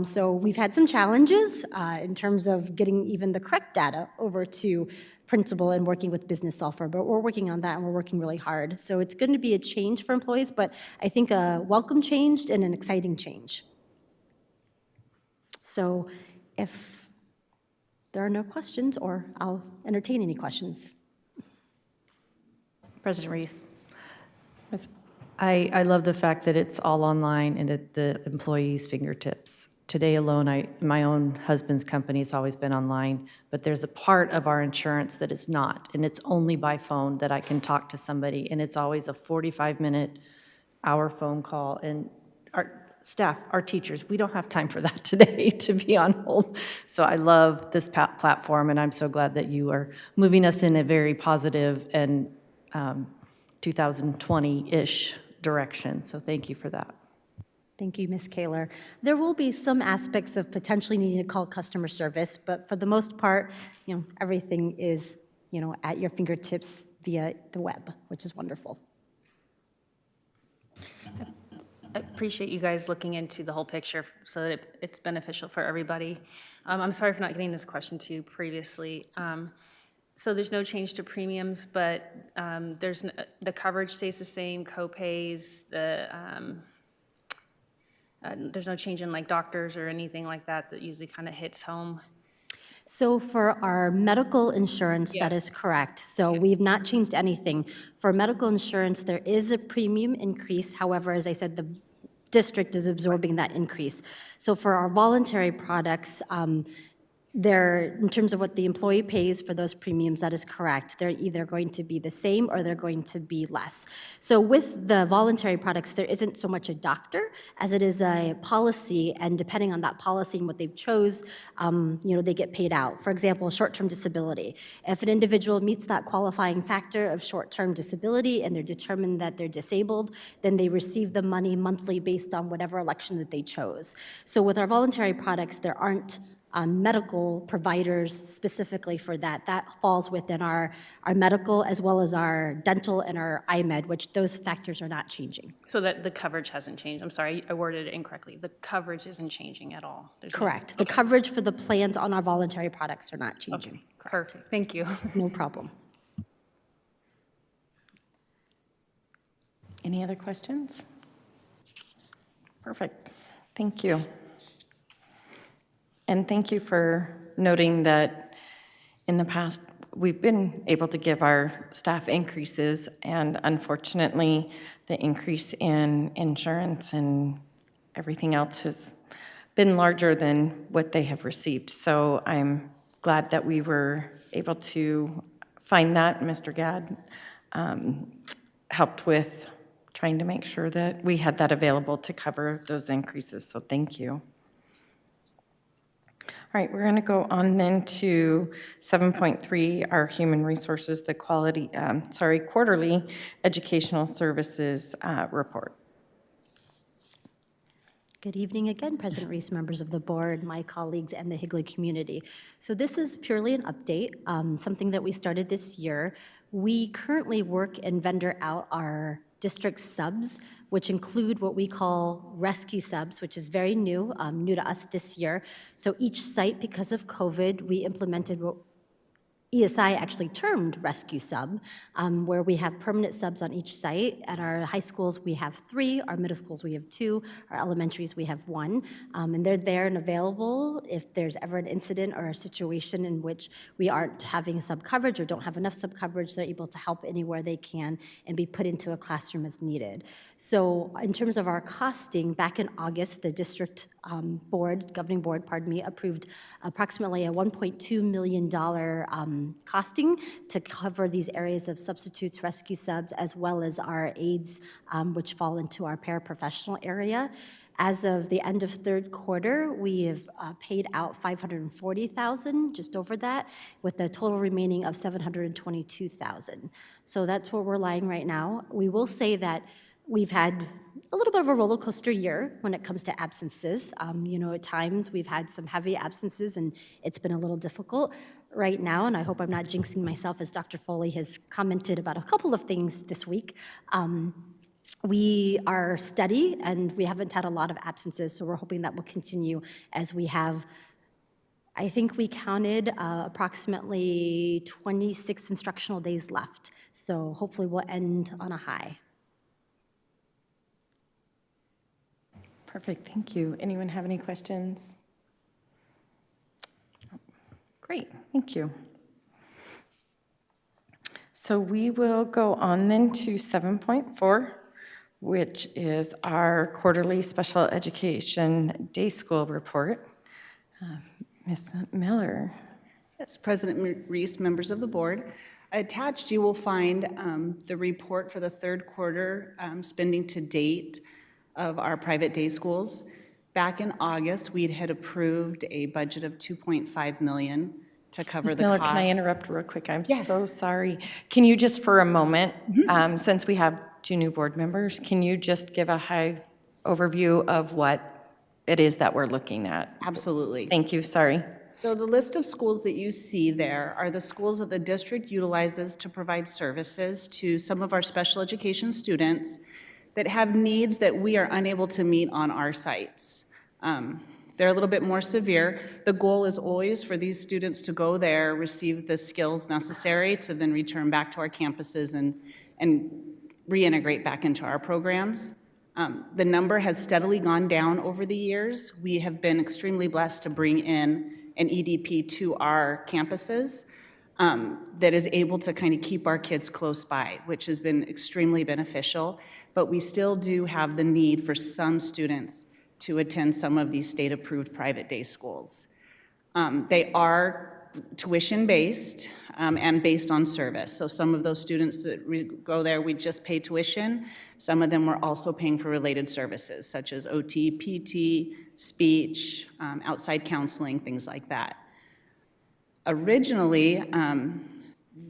So we've had some challenges in terms of getting even the correct data over to Principal and working with Business Solver, but we're working on that and we're working really hard. So it's going to be a change for employees, but I think a welcome change and an exciting change. So if there are no questions, or I'll entertain any questions. President Reese. I love the fact that it's all online and at the employees' fingertips. Today alone, my own husband's company has always been online, but there's a part of our insurance that is not, and it's only by phone that I can talk to somebody, and it's always a 45-minute, hour phone call. And our staff, our teachers, we don't have time for that today to be on hold. So I love this platform, and I'm so glad that you are moving us in a very positive and 2020-ish direction. So thank you for that. Thank you, Ms. Kaler. There will be some aspects of potentially needing to call customer service, but for the most part, you know, everything is, you know, at your fingertips via the web, which is wonderful. I appreciate you guys looking into the whole picture so that it's beneficial for everybody. I'm sorry for not getting this question to you previously. So there's no change to premiums, but the coverage stays the same, co-pays, there's no change in like doctors or anything like that that usually kind of hits home. So for our medical insurance, that is correct. So we've not changed anything. For medical insurance, there is a premium increase. However, as I said, the district is absorbing that increase. So for our voluntary products, they're, in terms of what the employee pays for those premiums, that is correct. They're either going to be the same or they're going to be less. So with the voluntary products, there isn't so much a doctor as it is a policy, and depending on that policy and what they've chose, you know, they get paid out. For example, short-term disability. If an individual meets that qualifying factor of short-term disability and they're determined that they're disabled, then they receive the money monthly based on whatever election that they chose. So with our voluntary products, there aren't medical providers specifically for that. That falls within our medical as well as our dental and our IMED, which those factors are not changing. So that the coverage hasn't changed. I'm sorry, I worded it incorrectly. The coverage isn't changing at all. There's no- Correct. The coverage for the plans on our voluntary products are not changing. Perfect, thank you. No problem. Any other questions? Perfect. Thank you. And thank you for noting that in the past, we've been able to give our staff increases, and unfortunately, the increase in insurance and everything else has been larger than what they have received. So I'm glad that we were able to find that. Mr. Gadd helped with trying to make sure that we had that available to cover those increases, so thank you. All right, we're going to go on then to 7.3, our human resources, the quarterly educational services report. Good evening again, President Reese, members of the board, my colleagues, and the Higley community. So this is purely an update, something that we started this year. We currently work and vendor out our district subs, which include what we call rescue subs, which is very new, new to us this year. So each site, because of COVID, we implemented what ESI actually termed rescue sub, where we have permanent subs on each site. At our high schools, we have 3, our middle schools, we have 2, our elementaries, we have 1, and they're there and available if there's ever an incident or a situation in which we aren't having sub coverage or don't have enough sub coverage. They're able to help anywhere they can and be put into a classroom as needed. So in terms of our costing, back in August, the district governing board, approved approximately a $1.2 million costing to cover these areas of substitutes, rescue subs, as well as our aides, which fall into our paraprofessional area. As of the end of third quarter, we have paid out $540,000, just over that, with a total remaining of $722,000. So that's where we're lying right now. We will say that we've had a little bit of a roller coaster year when it comes to absences. At times we've had some heavy absences and it's been a little difficult right now, and I hope I'm not jinxing myself as Dr. Foley has commented about a couple of things this week. We are steady and we haven't had a lot of absences, so we're hoping that will continue as we have, I think we counted approximately 26 instructional days left. So hopefully we'll end on a high. Perfect, thank you. Anyone have any questions? Great, thank you. So we will go on then to 7.4, which is our quarterly special education day school report. Ms. Miller. Yes, President Reese, members of the board. Attached, you will find the report for the third quarter spending to date of our private day schools. Back in August, we had approved a budget of $2.5 million to cover Ms. the Miller, cost. can I interrupt real quick? I'm so sorry. Can you just for a moment, since we have 2 new board members, can you just give a high overview of what it is that we're looking at? Absolutely. Thank you, sorry. So the list of schools that you see there are the schools that the district utilizes to provide services to some of our special education students that have needs that we are unable to meet on our sites. They're a little bit more severe. The goal is always for these students to go there, receive the skills necessary to then return back to our campuses and reintegrate back into our programs. The number has steadily gone down over the years. We have been extremely blessed to bring in an EDP to our campuses that is able to kind of keep our kids close by, which has been extremely beneficial. But we still do have the need for some students to attend some of these state-approved private day schools. They are tuition-based and based on service. So some of those students that go there, we just pay tuition. Some of them we're also paying for related services, such as OT, PT, speech, outside counseling, things like that. Originally,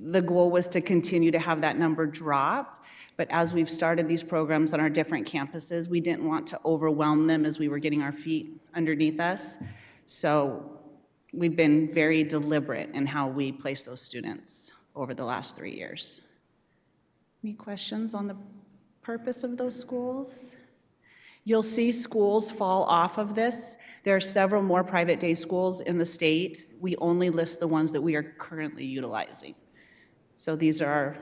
the goal was to continue to have that number drop. But as we've started these programs on our different campuses, we didn't want to overwhelm them as we were getting our feet underneath us. So we've been very deliberate in how we place those students over the last 3 years. Any questions on the purpose of those schools? You'll see schools fall off of this. There are several more private day schools in the state. We only list the ones that we are currently utilizing. So these are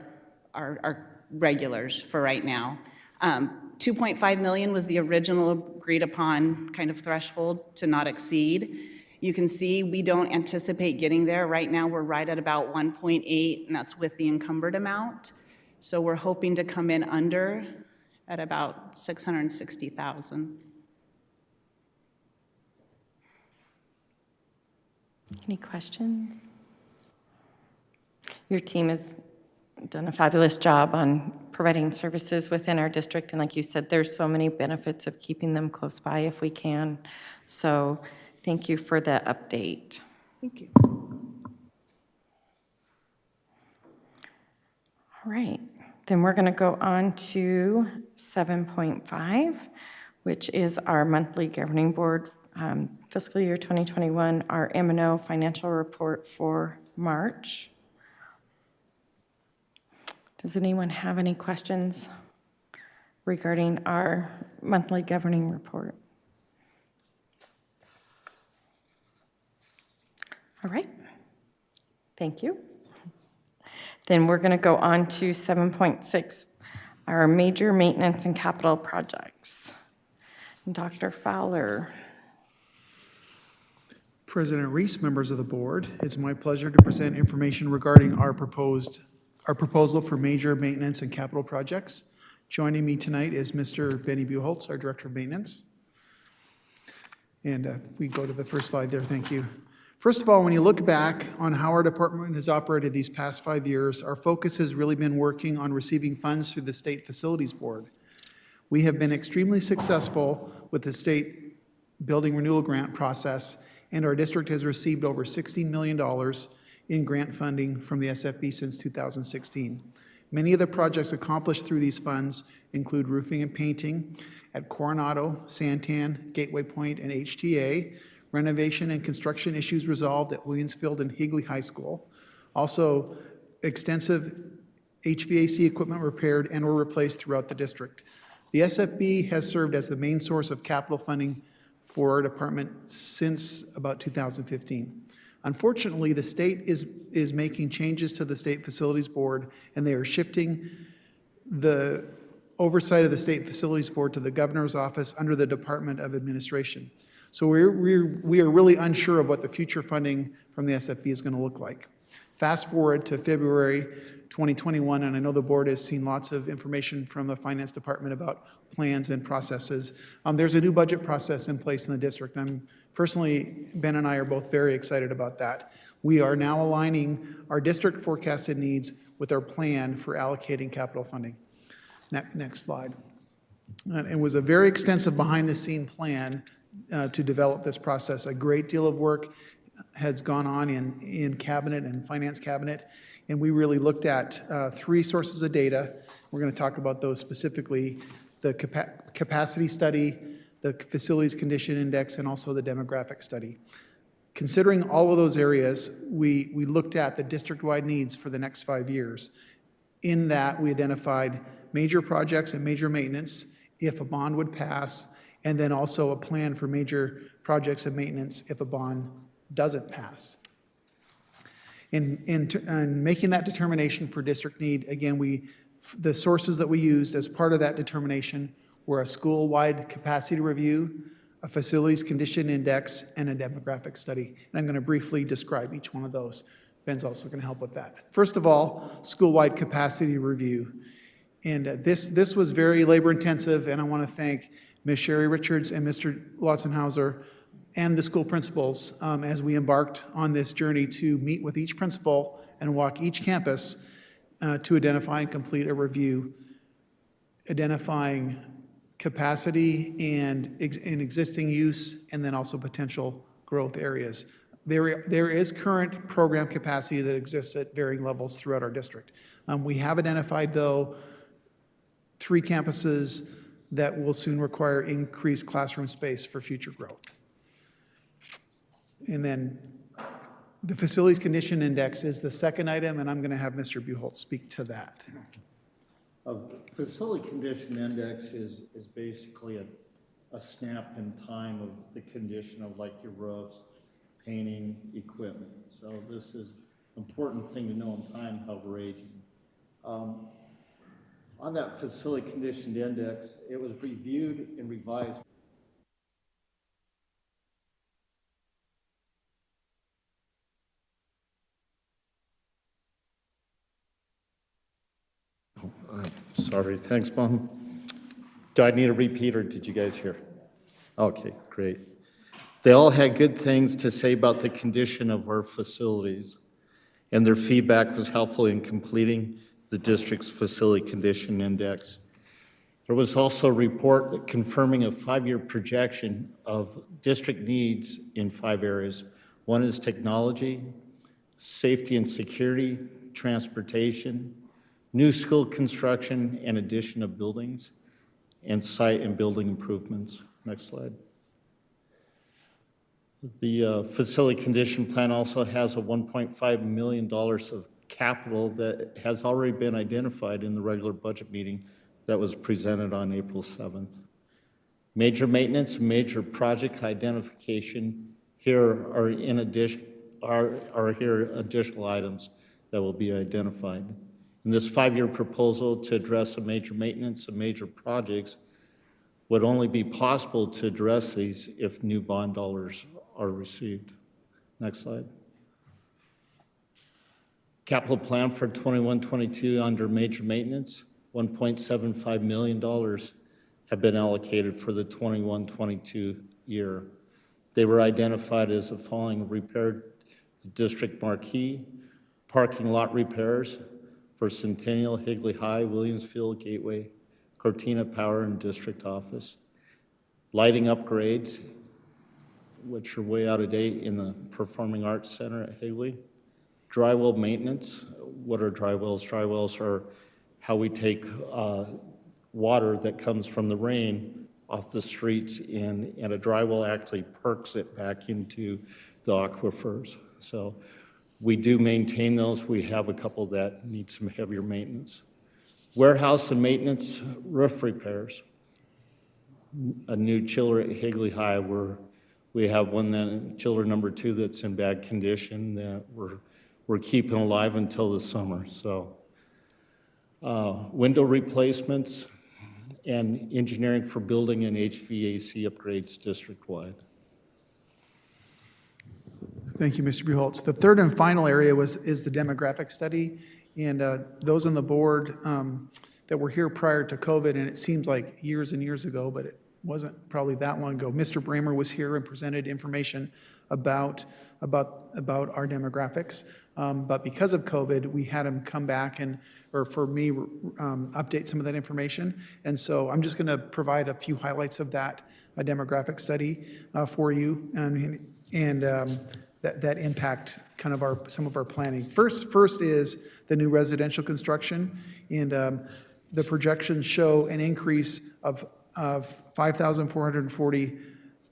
our regulars for right now. 2.5 million was the original agreed upon kind of threshold to not exceed. You can see we don't anticipate getting there. Right now we're right at about 1.8, and that's with the encumbered amount. So we're hoping to come in under at about 660,000. Any questions? Your team has done a fabulous job on providing services within our district, and like you said, there's so many benefits of keeping them close by if we can. So thank you for the update. Thank you. All right, then we're going to go on to 7.5, which is our monthly governing board fiscal year 2021, our M&O financial report for March. Does anyone have any questions regarding our monthly governing report? All right, thank you. Then we're going to go on to 7.6, our major maintenance and capital projects. Dr. Fowler. President Reese, members of the board, it's my pleasure to present information regarding our proposal for major maintenance and capital projects. Joining me tonight is Mr. Benny Buchholz, our Director of Maintenance. And if we go to the first slide there, thank you. First of all, when you look back on how our department has operated these past 5 years, our focus has really been working on receiving funds through the State Facilities Board. We have been extremely successful with the state building renewal grant process, and our district has received over $16 million in grant funding from the SFB since 2016. Many of the projects accomplished through these funds include roofing and painting at Coronado, Santan, Gateway Point, and HTA, renovation and construction issues resolved at Williamsfield and Higley High School. Also, extensive HVAC equipment repaired and or replaced throughout the district. The SFB has served as the main source of capital funding for our department since about 2015. Unfortunately, the state is making changes to the State Facilities Board, and they are shifting the oversight of the State Facilities Board to the Governor's Office under the Department of Administration. So we are really unsure of what the future funding from the SFB is going to look like. Fast forward to February 2021, and I know the board has seen lots of information from the Finance Department about plans and processes. There's a new budget process in place in the district. Personally, Ben and I are both very excited about that. We are now aligning our district forecasted needs with our plan for allocating capital funding. Next slide. It was a very extensive behind-the-scene plan to develop this process. A great deal of work has gone on in cabinet and finance cabinet, and we really looked at 3 sources of data. We're going to talk about those specifically: the capacity study, the facilities condition index, and also the demographic study. Considering all of those areas, we looked at the district-wide needs for the next 5 years. In that, we identified major projects and major maintenance if a bond would pass, and then also a plan for major projects and maintenance if a bond doesn't pass. In making that determination for district need, again, the sources that we used as part of that determination were a school-wide capacity review, a facilities condition index, and a demographic study. And I'm going to briefly describe each one of those. Ben's also going to help with that. First of all, school-wide capacity review. And this was very labor-intensive, and I want to thank Ms. Sherry Richards and Mr. Watson-Hauser and the school principals as we embarked on this journey to meet with each principal and walk each campus to identify and complete a review, identifying capacity and existing use, and then also potential growth areas. There is current program capacity that exists at varying levels throughout our district. We have identified, though, 3 campuses that will soon require increased classroom space for future growth. And then The Facilities Condition Index is the second item, and I'm going to have Mr. Buchholz speak to that. Facility Condition Index is basically a snap in time of the condition of like your roofs, painting, equipment. So this is an important thing to know in time how we're aging. On that Facility Condition Index, it was reviewed and revised. Sorry, thanks, Mom. Do I need a repeat or did you guys hear? Okay, great. They all had good things to say about the condition of our facilities, and their feedback was helpful in completing the district's Facility Condition Index. There was also a report confirming a 5-year projection of district needs in 5 areas. One is technology, safety and security, transportation, new school construction and addition of buildings, and site and building improvements. Next slide. The facility condition plan also has a $1.5 million of capital that has already been identified in the regular budget meeting that was presented on April 7th. Major maintenance, major project identification here are additional items that will be identified. And this 5-year proposal to address the major maintenance and major projects would only be possible to address these if new bond dollars are received. Next slide. Capital plan for 21-22 under major maintenance, $1.75 million have been allocated for the 21-22 year. They were identified as the following: repaired the district marquee, parking lot repairs for Centennial, Higley High, Williamsfield, Gateway, Cortina Power, and district office, lighting upgrades, which are way out of date in the Performing Arts Center at Higley, drywall maintenance. What are drywells? Drywells are how we take water that comes from the rain off the streets, and a drywall actually perks it back into the aquifers. So we do maintain those. We have a couple that need some heavier maintenance. Warehouse and maintenance, roof repairs. A new chiller at Higley High, where we have one that, chiller number 2, that's in bad condition that we're keeping alive until the summer. So window replacements and engineering for building and HVAC upgrades district-wide. Thank you, Mr. Buchholz. The third and final area is the demographic study. And those on the board that were here prior to COVID, and it seems like years and years ago, but it wasn't probably that long ago. Mr. Bramer was here and presented information about our demographics. But because of COVID, we had him come back or for me, update some of that information. And so I'm just going to provide a few highlights of that demographic study for you, and that impact kind of some of our planning. First is the new residential construction, and the projections show an increase of 5,440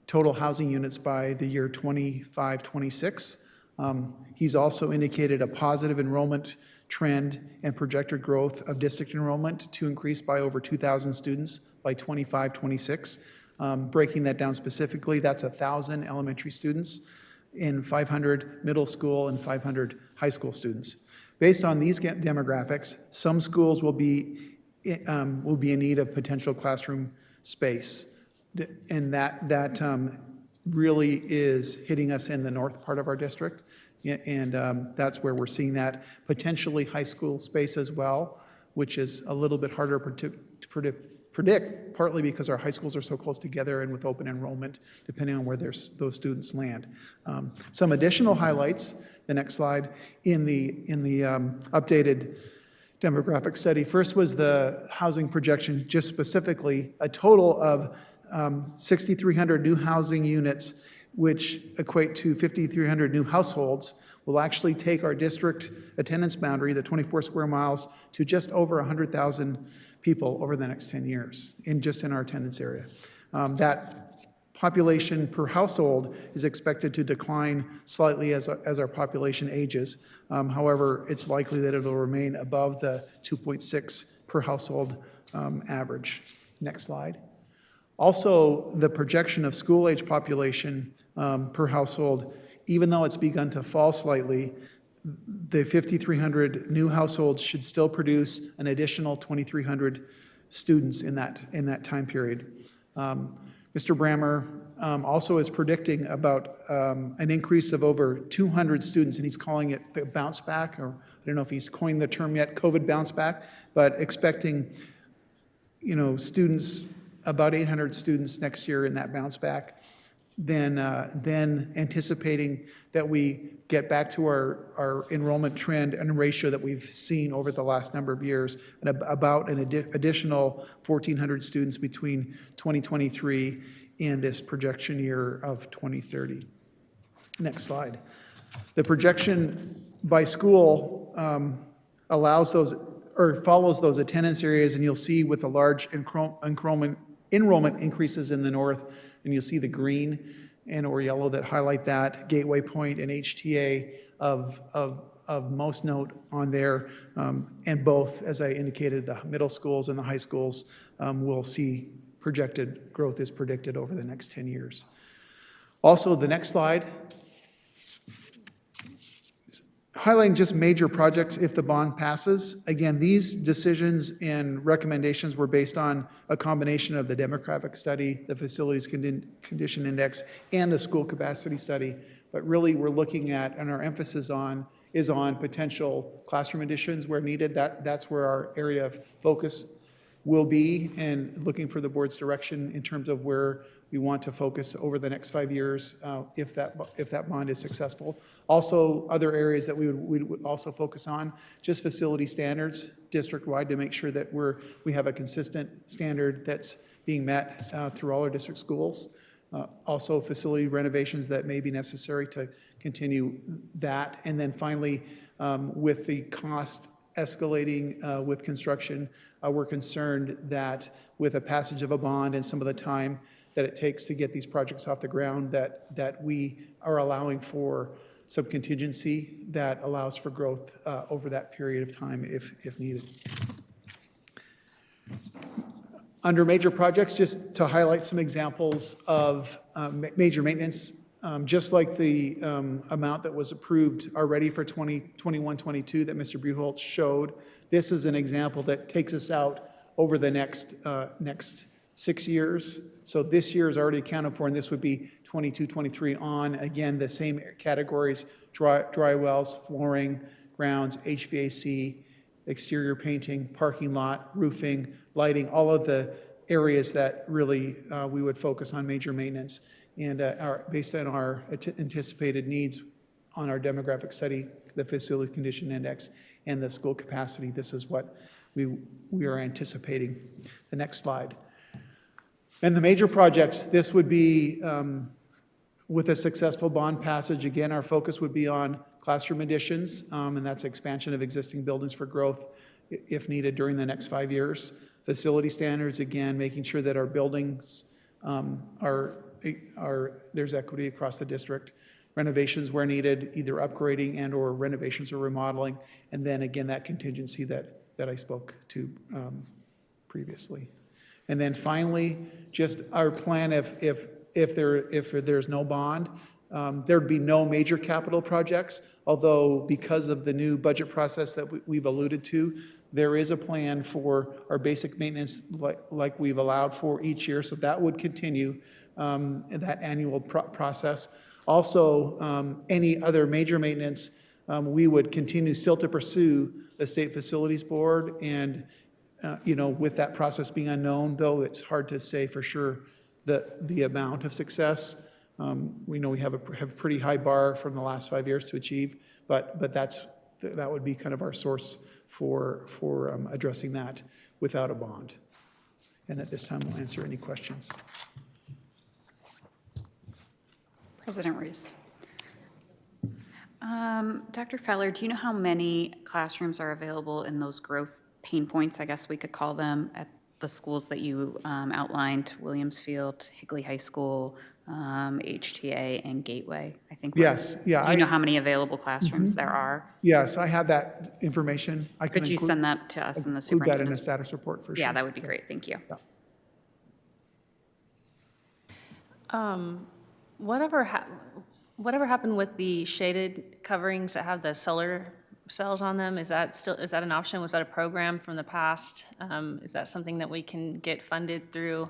total housing units by the year 25-26. He's also indicated a positive enrollment trend and projected growth of district enrollment to increase by over 2,000 students by 25-26. Breaking that down specifically, that's 1,000 elementary students and 500 middle school and 500 high school students. Based on these demographics, some schools will be in need of potential classroom space, and that really is hitting us in the north part of our district, and that's where we're seeing that. Potentially high school space as well, which is a little bit harder to predict, partly because our high schools are so close together and with open enrollment, depending on where those students land. Some additional highlights, the next slide, in the updated demographic study. First was the housing projection, just specifically a total of 6,300 new housing units, which equate to 5,300 new households, will actually take our district attendance boundary, the 24 square miles, to just over 100,000 people over the next 10 years, just in our attendance area. That population per household is expected to decline slightly as our population ages. However, it's likely that it'll remain above the 2.6 per household average. Next slide. Also, the projection of school-age population per household, even though it's begun to fall slightly, the 5,300 new households should still produce an additional 2,300 students in that time period. Mr. Brammer also is predicting about an increase of over 200 students, and he's calling it the bounce back, or I don't know if he's coined the term yet, COVID bounce back, but expecting, students, about 800 students next year in that bounce back. Then anticipating that we get back to our enrollment trend and ratio that we've seen over the last number of years, and about an additional 1,400 students between 2023 and this projection year of 2030. Next slide. The projection by school allows those, or follows those attendance areas, and you'll see with the large enrollment increases in the north, and you'll see the green and or yellow that highlight that, Gateway Point and HTA of most note on there, and both, as I indicated, the middle schools and the high schools will see projected growth is predicted over the next 10 years. Also, the next slide, highlighting just major projects if the bond passes. Again, these decisions and recommendations were based on a combination of the demographic study, the facilities condition index, and the school capacity study. But really, we're looking at, and our emphasis is on potential classroom additions where needed. That's where our area of focus will be, and looking for the board's direction in terms of where we want to focus over the next 5 years if that bond is successful. Also, other areas that we would also focus on, just facility standards district-wide to make sure that we have a consistent standard that's being met through all our district schools. Also, facility renovations that may be necessary to continue that. And then finally, with the cost escalating with construction, we're concerned that with a passage of a bond and some of the time that it takes to get these projects off the ground, that we are allowing for some contingency that allows for growth over that period of time if needed. Under major projects, just to highlight some examples of major maintenance, just like the amount that was approved already for 2021-22 that Mr. Buchholz showed, this is an example that takes us out over the next 6 years. So this year is already accounted for, and this would be 22-23 on. Again, the same categories: dry wells, flooring, grounds, HVAC, exterior painting, parking lot, roofing, lighting, all of the areas that really we would focus on major maintenance. And based on our anticipated needs on our demographic study, the facility condition index, and the school capacity, this is what we are anticipating. The next slide. And the major projects, this would be with a successful bond passage. Again, our focus would be on classroom additions, and that's expansion of existing buildings for growth if needed during the next 5 years. Facility standards, again, making sure that our buildings there's equity across the district. Renovations where needed, either upgrading and or renovations or remodeling. And then again, that contingency that I spoke to previously. And then finally, just our plan if there's no bond, there'd be no major capital projects, although because of the new budget process that we've alluded to, there is a plan for our basic maintenance like we've allowed for each year, so that would continue that annual process. Also, any other major maintenance, we would continue still to pursue the State Facilities Board, and with that process being unknown, though it's hard to say for sure the amount of success. We know we have a pretty high bar from the last 5 years to achieve, but that would be kind of our source for addressing that without a bond. And at this time, we'll answer any questions. President Reese. Dr. Feller, do you know how many classrooms are available in those growth pain points, I guess we could call them, the schools that you outlined, Williamsfield, Higley High School, HTA, and Gateway, I think. Yes, yeah. Do you know how many available classrooms there are? Yes, I have that information. I can Could you send that to us in the include that in a superintendent's? status report for sure. Yeah, that would be Yes. great. Thank you. Yeah. Whatever happened with the shaded coverings that have the solar cells on them? Is that an option? Was that a program from the past? Is that something that we can get funded through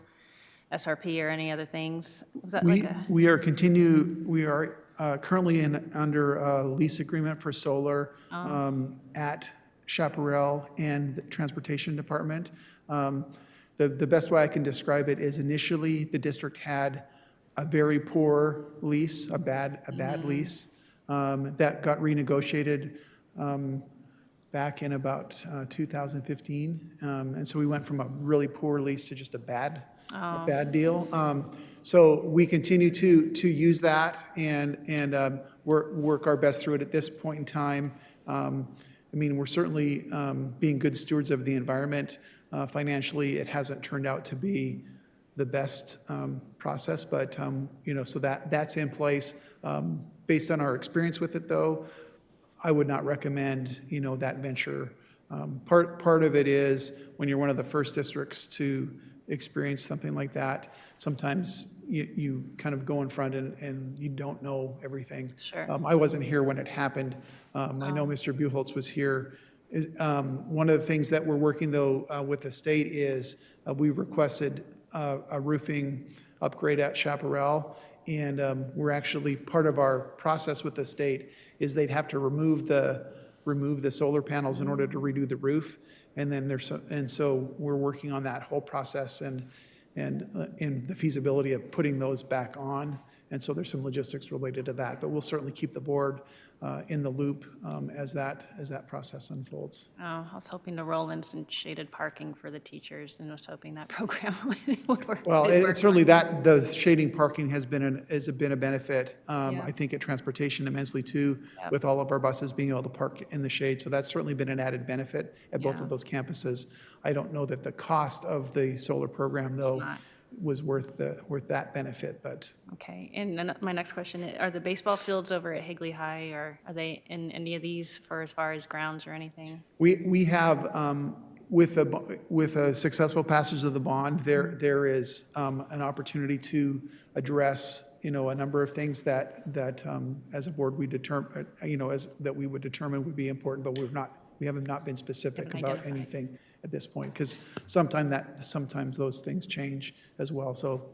SRP or any other things? Was that like a? We are currently under a lease agreement for solar at Chaparral and the Transportation Department. The best way I can describe it is initially the district had a very poor lease, a bad lease that got renegotiated back in about 2015. And so we went from a really poor lease to just a bad deal. So we continue to use that and work our best through it at this point in time. I mean, we're certainly being good stewards of the environment. Financially, it hasn't turned out to be the best process, but so that's in place. Based on our experience with it, though, I would not recommend that venture. Part of it is when you're one of the first districts to experience something like that, sometimes you kind of go in front and you don't know everything. Sure. I wasn't here when it happened. I know Mr. Buchholz was here. One of the things that we're working, though, with the state is we requested a roofing upgrade at Chaparral, and we're actually, part of our process with the state is they'd have to remove the solar panels in order to redo the roof, and so we're working on that whole process and the feasibility of putting those back on, and so there's some logistics related to that, but we'll certainly keep the board in the loop as that process unfolds. Oh, I was hoping to roll in some shaded parking for the teachers and was hoping that program would work. Well, did work. it's certainly the shading parking has been a benefit. I think at transportation immensely too, with all of our buses being able to park in the shade. So that's certainly been an added benefit at both of those campuses. I don't know that the cost of the solar program, though, was worth that benefit, but. Okay, and then my next question, are the baseball fields over at Higley High, or are they in any of these for as far as grounds or anything? We have, with a successful passage of the bond, there is an opportunity to address, a number of things that as a board we determine, that we would determine would be important, but we have not been specific about anything at this point, because sometimes those things change as well. So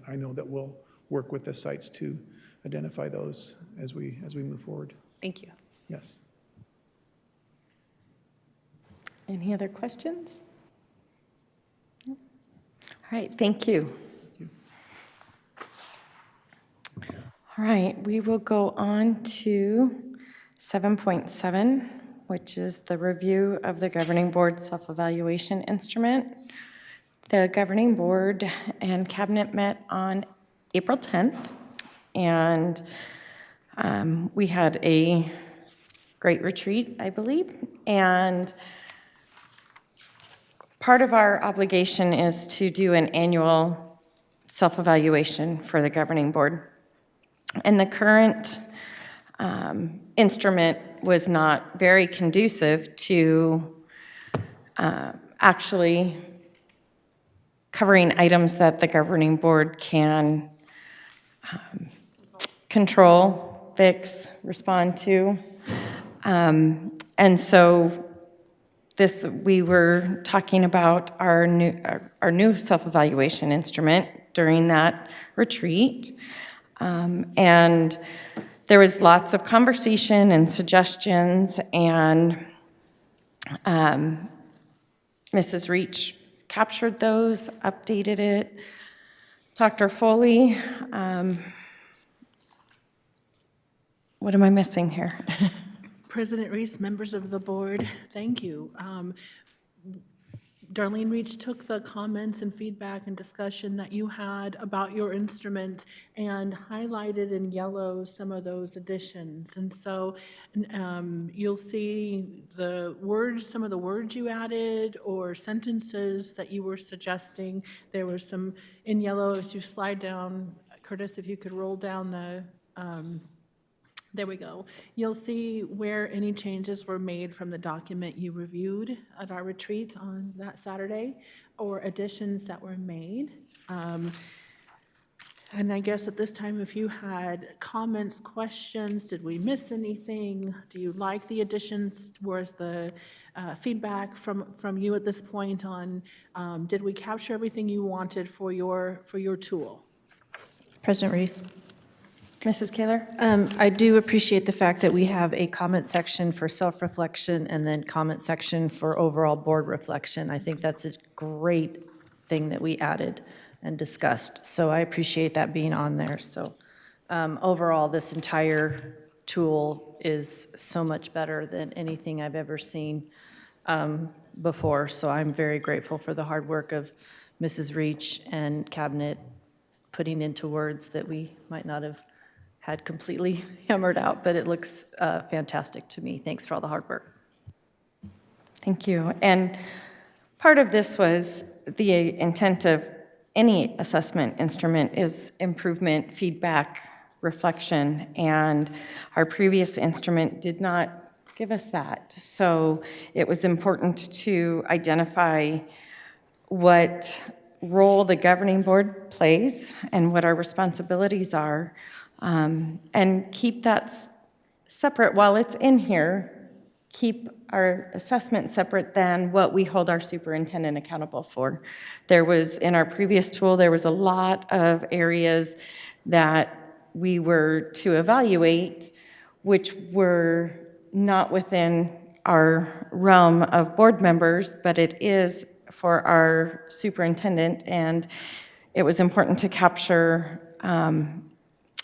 I know that we'll work with the sites to identify those as we move forward. Thank you. Yes. Any other questions? All right, thank you. All right, we will go on to 7.7, which is the review of the governing board self-evaluation instrument. The governing board and cabinet met on April 10th, and we had a great retreat, I believe, and part of our obligation is to do an annual self-evaluation for the governing board. And the current instrument was not very conducive to actually covering items that the governing board can control, fix, respond to. And so we were talking about our new self-evaluation instrument during that retreat. And there was lots of conversation and suggestions, and Mrs. Reach captured those, updated it. Dr. Foley, what am I missing here? President Reese, members of the board, thank you. Darlene Reach took the comments and feedback and discussion that you had about your instrument and highlighted in yellow some of those additions. And so you'll see the words, some of the words you added or sentences that you were suggesting. There was some in yellow as you slide down. Curtis, if you could roll down the there we go. You'll see where any changes were made from the document you reviewed at our retreat on that Saturday, or additions that were made. And I guess at this time, if you had comments, questions, did we miss anything? Do you like the additions? Where's the feedback from you at this point on, did we capture everything you wanted for your tool? President Reese. Mrs. Kaler? I do appreciate the fact that we have a comment section for self-reflection and then comment section for overall board reflection. I think that's a great thing that we added and discussed. So I appreciate that being on there. So overall, this entire tool is so much better than anything I've ever seen before. So I'm very grateful for the hard work of Mrs. Reach and Cabinet putting into words that we might not have had completely hammered out, but it looks fantastic to me. Thanks for all the hard work. Thank you. And part of this was the intent of any assessment instrument is improvement, feedback, reflection, and our previous instrument did not give us that. So it was important to identify what role the governing board plays and what our responsibilities are, and keep that separate while it's in here. Keep our assessment separate than what we hold our superintendent accountable for. There was, in our previous tool, there was a lot of areas that we were to evaluate, which were not within our realm of board members, but it is for our superintendent, and it was important to capture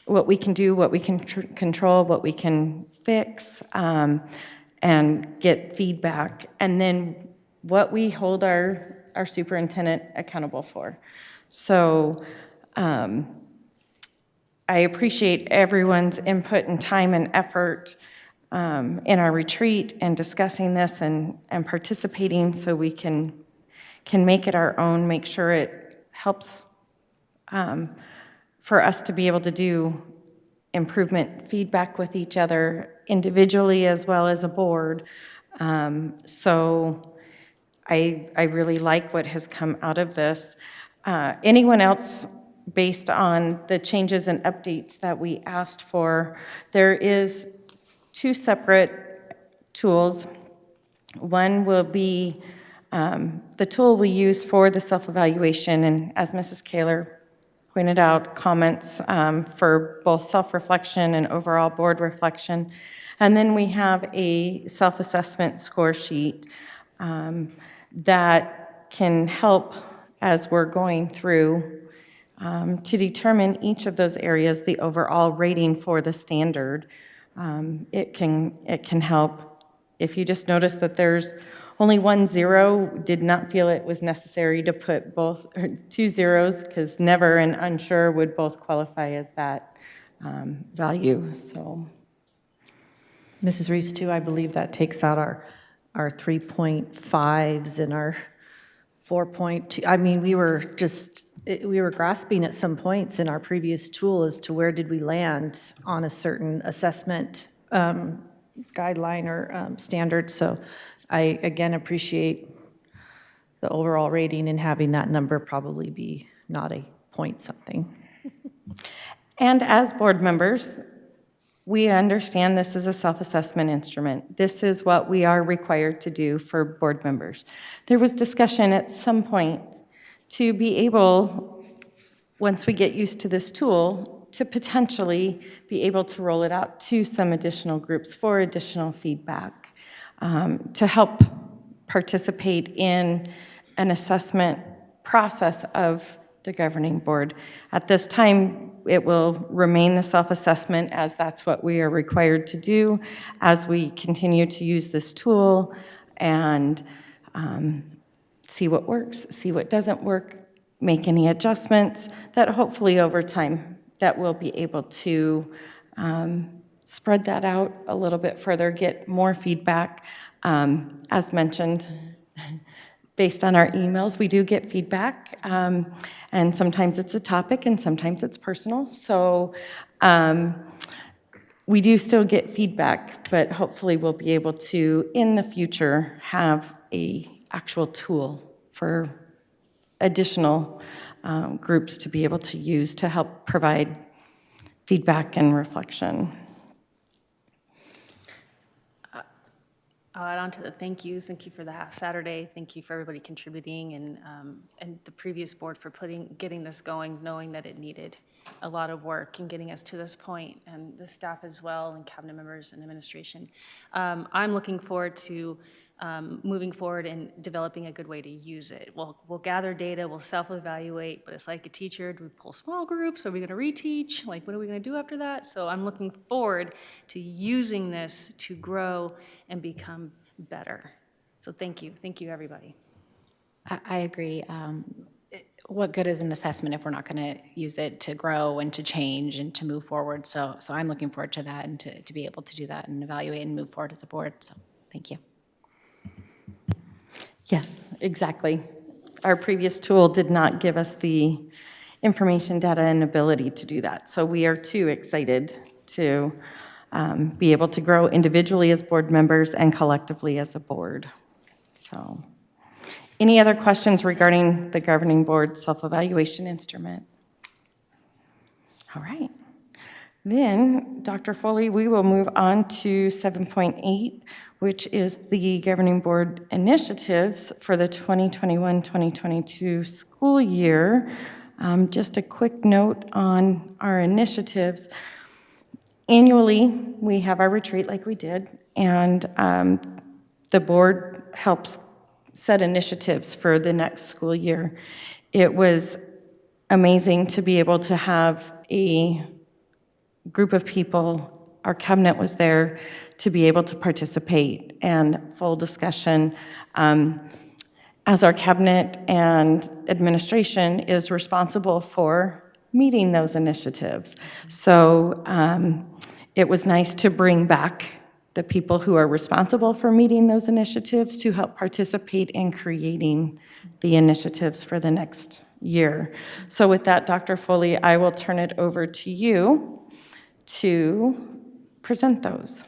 what we can do, what we can control, what we can fix, and get feedback, and then what we hold our superintendent accountable for. So I appreciate everyone's input and time and effort in our retreat and discussing this and participating so we can make it our own, make sure it helps for us to be able to do improvement feedback with each other individually as well as a board. So I really like what has come out of this. Anyone else, based on the changes and updates that we asked for, there is 2 separate tools. One will be the tool we use for the self-evaluation, and as Mrs. Kaler pointed out, comments for both self-reflection and overall board reflection. And then we have a self-assessment score sheet that can help as we're going through to determine each of those areas, the overall rating for the standard. It can help. If you just notice that there's only 1 0, did not feel it was necessary to put both 2 zeros, because never and unsure would both qualify as that value. So, Mrs. Reese, too, I believe that takes out our 3.5s and our 4.2. I mean, we were grasping at some points in our previous tool as to where did we land on a certain assessment guideline or standard. So I, again, appreciate the overall rating and having that number probably be not a point something. and as board members, we understand this is a self-assessment instrument. This is what we are required to do for board members. There was discussion at some point to be able, once we get used to this tool, to potentially be able to roll it out to some additional groups for additional feedback, to help participate in an assessment process of the governing board. At this time, it will remain the self-assessment, as that's what we are required to do as we continue to use this tool. And see what works, see what doesn't work, make any adjustments that hopefully over time that we'll be able to spread that out a little bit further, get more feedback. As mentioned, based on our emails, we do get feedback, and sometimes it's a topic and sometimes it's personal. So we do still get feedback, but hopefully we'll be able to, in the future, have a actual tool for additional groups to be able to use to help provide feedback and reflection. I'll add on to the thank yous. Thank you for the half Saturday. Thank you for everybody contributing and the previous board for getting this going, knowing that it needed a lot of work and getting us to this point, and the staff as well, and cabinet members and administration. I'm looking forward to moving forward and developing a good way to use it. We'll gather data, we'll self-evaluate, but it's like a teacher. Do we pull small groups? Are we going to reteach? Like, what are we going to do after that? So I'm looking forward to using this to grow and become better. So thank you, everybody. I agree. What good is an assessment if we're not going to use it to grow and to change and to move forward? So I'm looking forward to that and to be able to do that and evaluate and move forward as a board. So thank you. Yes, exactly. Our previous tool did not give us the information, data, and ability to do that. So we are too excited to be able to grow individually as board members and collectively as a board. So, any other questions regarding the governing board self-evaluation instrument? All right. Then, Dr. Foley, we will move on to 7.8, which is the governing board initiatives for the 2021-2022 school year. Just a quick note on our initiatives. Annually, we have our retreat like we did, and the board helps set initiatives for the next school year. It was amazing to be able to have a group of people, our cabinet was there, to be able to participate and full discussion. As our cabinet and administration is responsible for meeting those initiatives. So it was nice to bring back the people who are responsible for meeting those initiatives to help participate in creating the initiatives for the next year. So with that, Dr. Foley, I will turn it over to you to present those.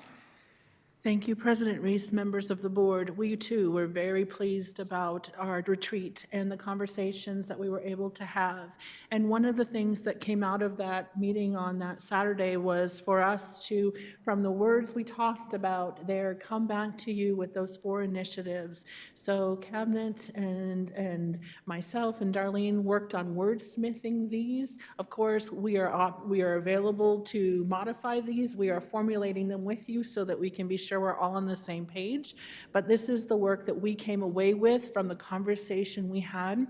Thank you, President Reese, members of the board. We too were very pleased about our retreat and the conversations that we were able to have. And one of the things that came out of that meeting on that Saturday was for us to, from the words we talked about there, come back to you with those 4 initiatives. So Cabinet and myself and Darlene worked on wordsmithing these. Of course, we are available to modify these. We are formulating them with you so that we can be sure we're all on the same page. But this is the work that we came away with from the conversation we had.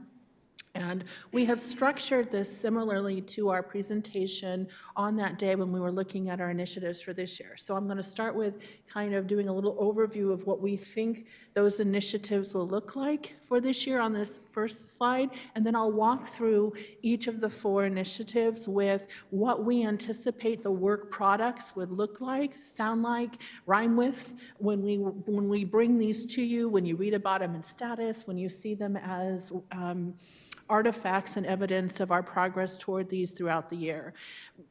And we have structured this similarly to our presentation on that day when we were looking at our initiatives for this year. So I'm going to start with kind of doing a little overview of what we think those initiatives will look like for this year on this first slide, and then I'll walk through each of the 4 initiatives with what we anticipate the work products would look like, sound like, rhyme with when we bring these to you, when you read about them in status, when you see them as artifacts and evidence of our progress toward these throughout the year.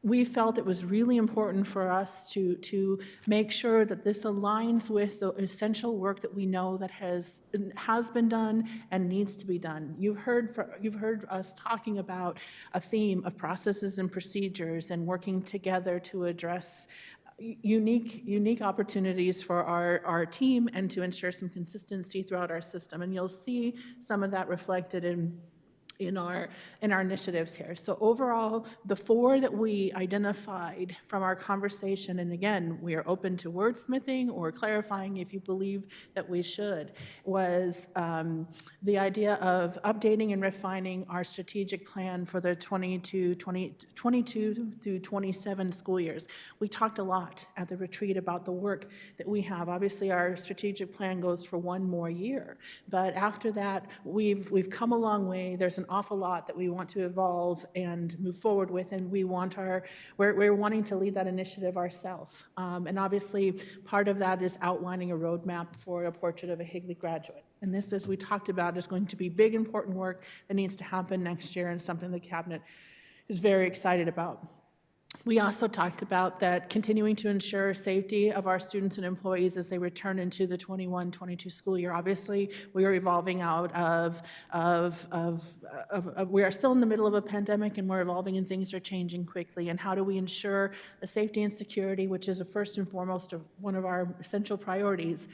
We felt it was really important for us to make sure that this aligns with the essential work that we know that has been done and needs to be done. You've heard us talking about a theme of processes and procedures and working together to address unique opportunities for our team and to ensure some consistency throughout our system. And you'll see some of that reflected in in our initiatives here. So overall, the 4 that we identified from our conversation, and again, we are open to wordsmithing or clarifying if you believe that we should, was the idea of updating and refining our strategic plan for the 22 through 27 school years. We talked a lot at the retreat about the work that we have. Obviously, our strategic plan goes for 1 more year, but after that, we've come a long way. There's an awful lot that we want to evolve and move forward with, and we're wanting to lead that initiative ourselves. And obviously, part of that is outlining a roadmap for a portrait of a Higley graduate. And this, as we talked about, is going to be big, important work that needs to happen next year and something the Cabinet is very excited about. We also talked about that continuing to ensure safety of our students and employees as they return into the 21-22 school year. Obviously, we are evolving out we are still in the middle of a pandemic, and we're evolving and things are changing quickly. And how do we ensure the safety and security, which is a first and foremost of one of our essential priorities,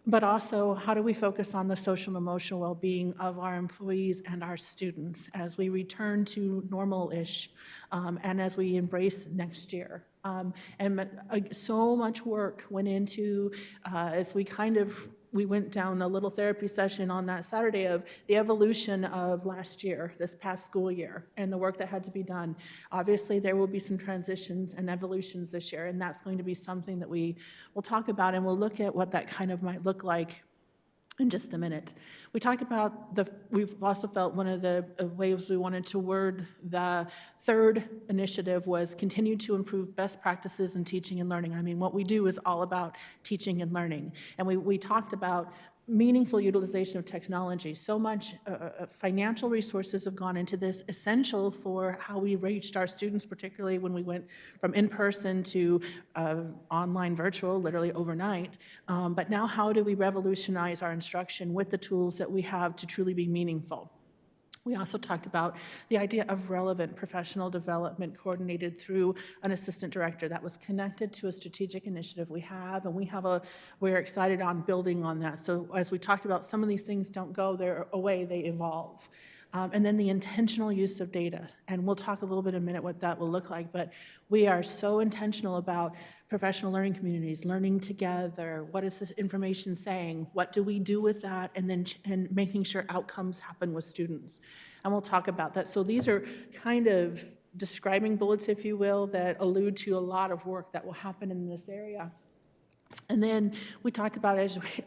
but also how do we focus on the social and emotional well-being of our employees and our students as we return to normal-ish and as we embrace next year. So much work went into as we went down a little therapy session on that Saturday of the evolution of last year, this past school year, and the work that had to be done. Obviously, there will be some transitions and evolutions this year, and that's going to be something that we will talk about, and we'll look at what that kind of might look like in just a minute. We talked about we've also felt one of the ways we wanted to word the 3rd initiative was continue to improve best practices in teaching and learning. I mean, what we do is all about teaching and learning. And we talked about meaningful utilization of technology. So much financial resources have gone into this, essential for how we reached our students, particularly when we went from in-person to online virtual, literally overnight. But now how do we revolutionize our instruction with the tools that we have to truly be meaningful? We also talked about the idea of relevant professional development coordinated through an assistant director that was connected to a strategic initiative we have, and we're excited on building on that. So as we talked about, some of these things don't go away, they evolve. And then the intentional use of data, and we'll talk a little bit in a minute what that will look like, but we are so intentional about professional learning communities, learning together, what is this information saying, what do we do with that, and making sure outcomes happen with students. And we'll talk about that. So these are kind of describing bullets, if you will, that allude to a lot of work that will happen in this area. And then we talked about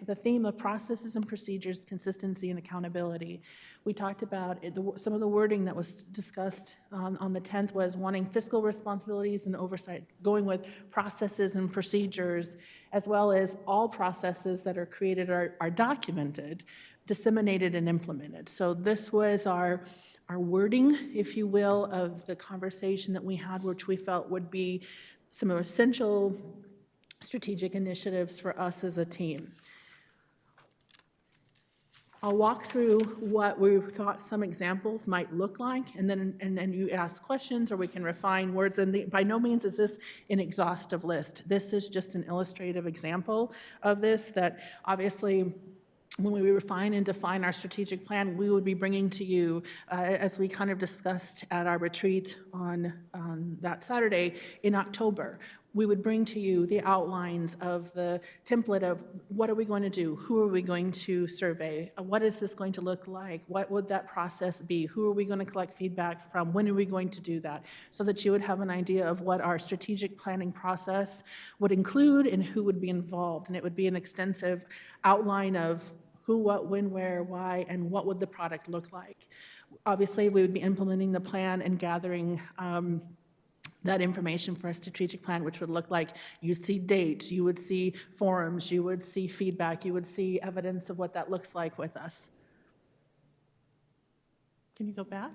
the theme of processes and procedures, consistency and accountability. We talked about some of the wording that was discussed on the 10th was wanting fiscal responsibilities and oversight, going with processes and procedures, as well as all processes that are created are documented, disseminated, and implemented. So this was our wording, if you will, of the conversation that we had, which we felt would be some essential strategic initiatives for us as a team. I'll walk through what we thought some examples might look like, and then you ask questions, or we can refine words. And by no means is this an exhaustive list. This is just an illustrative example of this that obviously when we refine and define our strategic plan, we would be bringing to you, as we kind of discussed at our retreat on that Saturday in October, we would bring to you the outlines of the template of what are we going to do, who are we going to survey, what is this going to look like, what would that process be, who are we going to collect feedback from, when are we going to do that, so that you would have an idea of what our strategic planning process would include and who would be involved. And it would be an extensive outline of who, what, when, where, why, and what would the product look like. Obviously, we would be implementing the plan and gathering that information for a strategic plan, which would look like you'd see dates, you would see forums, you would see feedback, you would see evidence of what that looks like with us. Can you go back?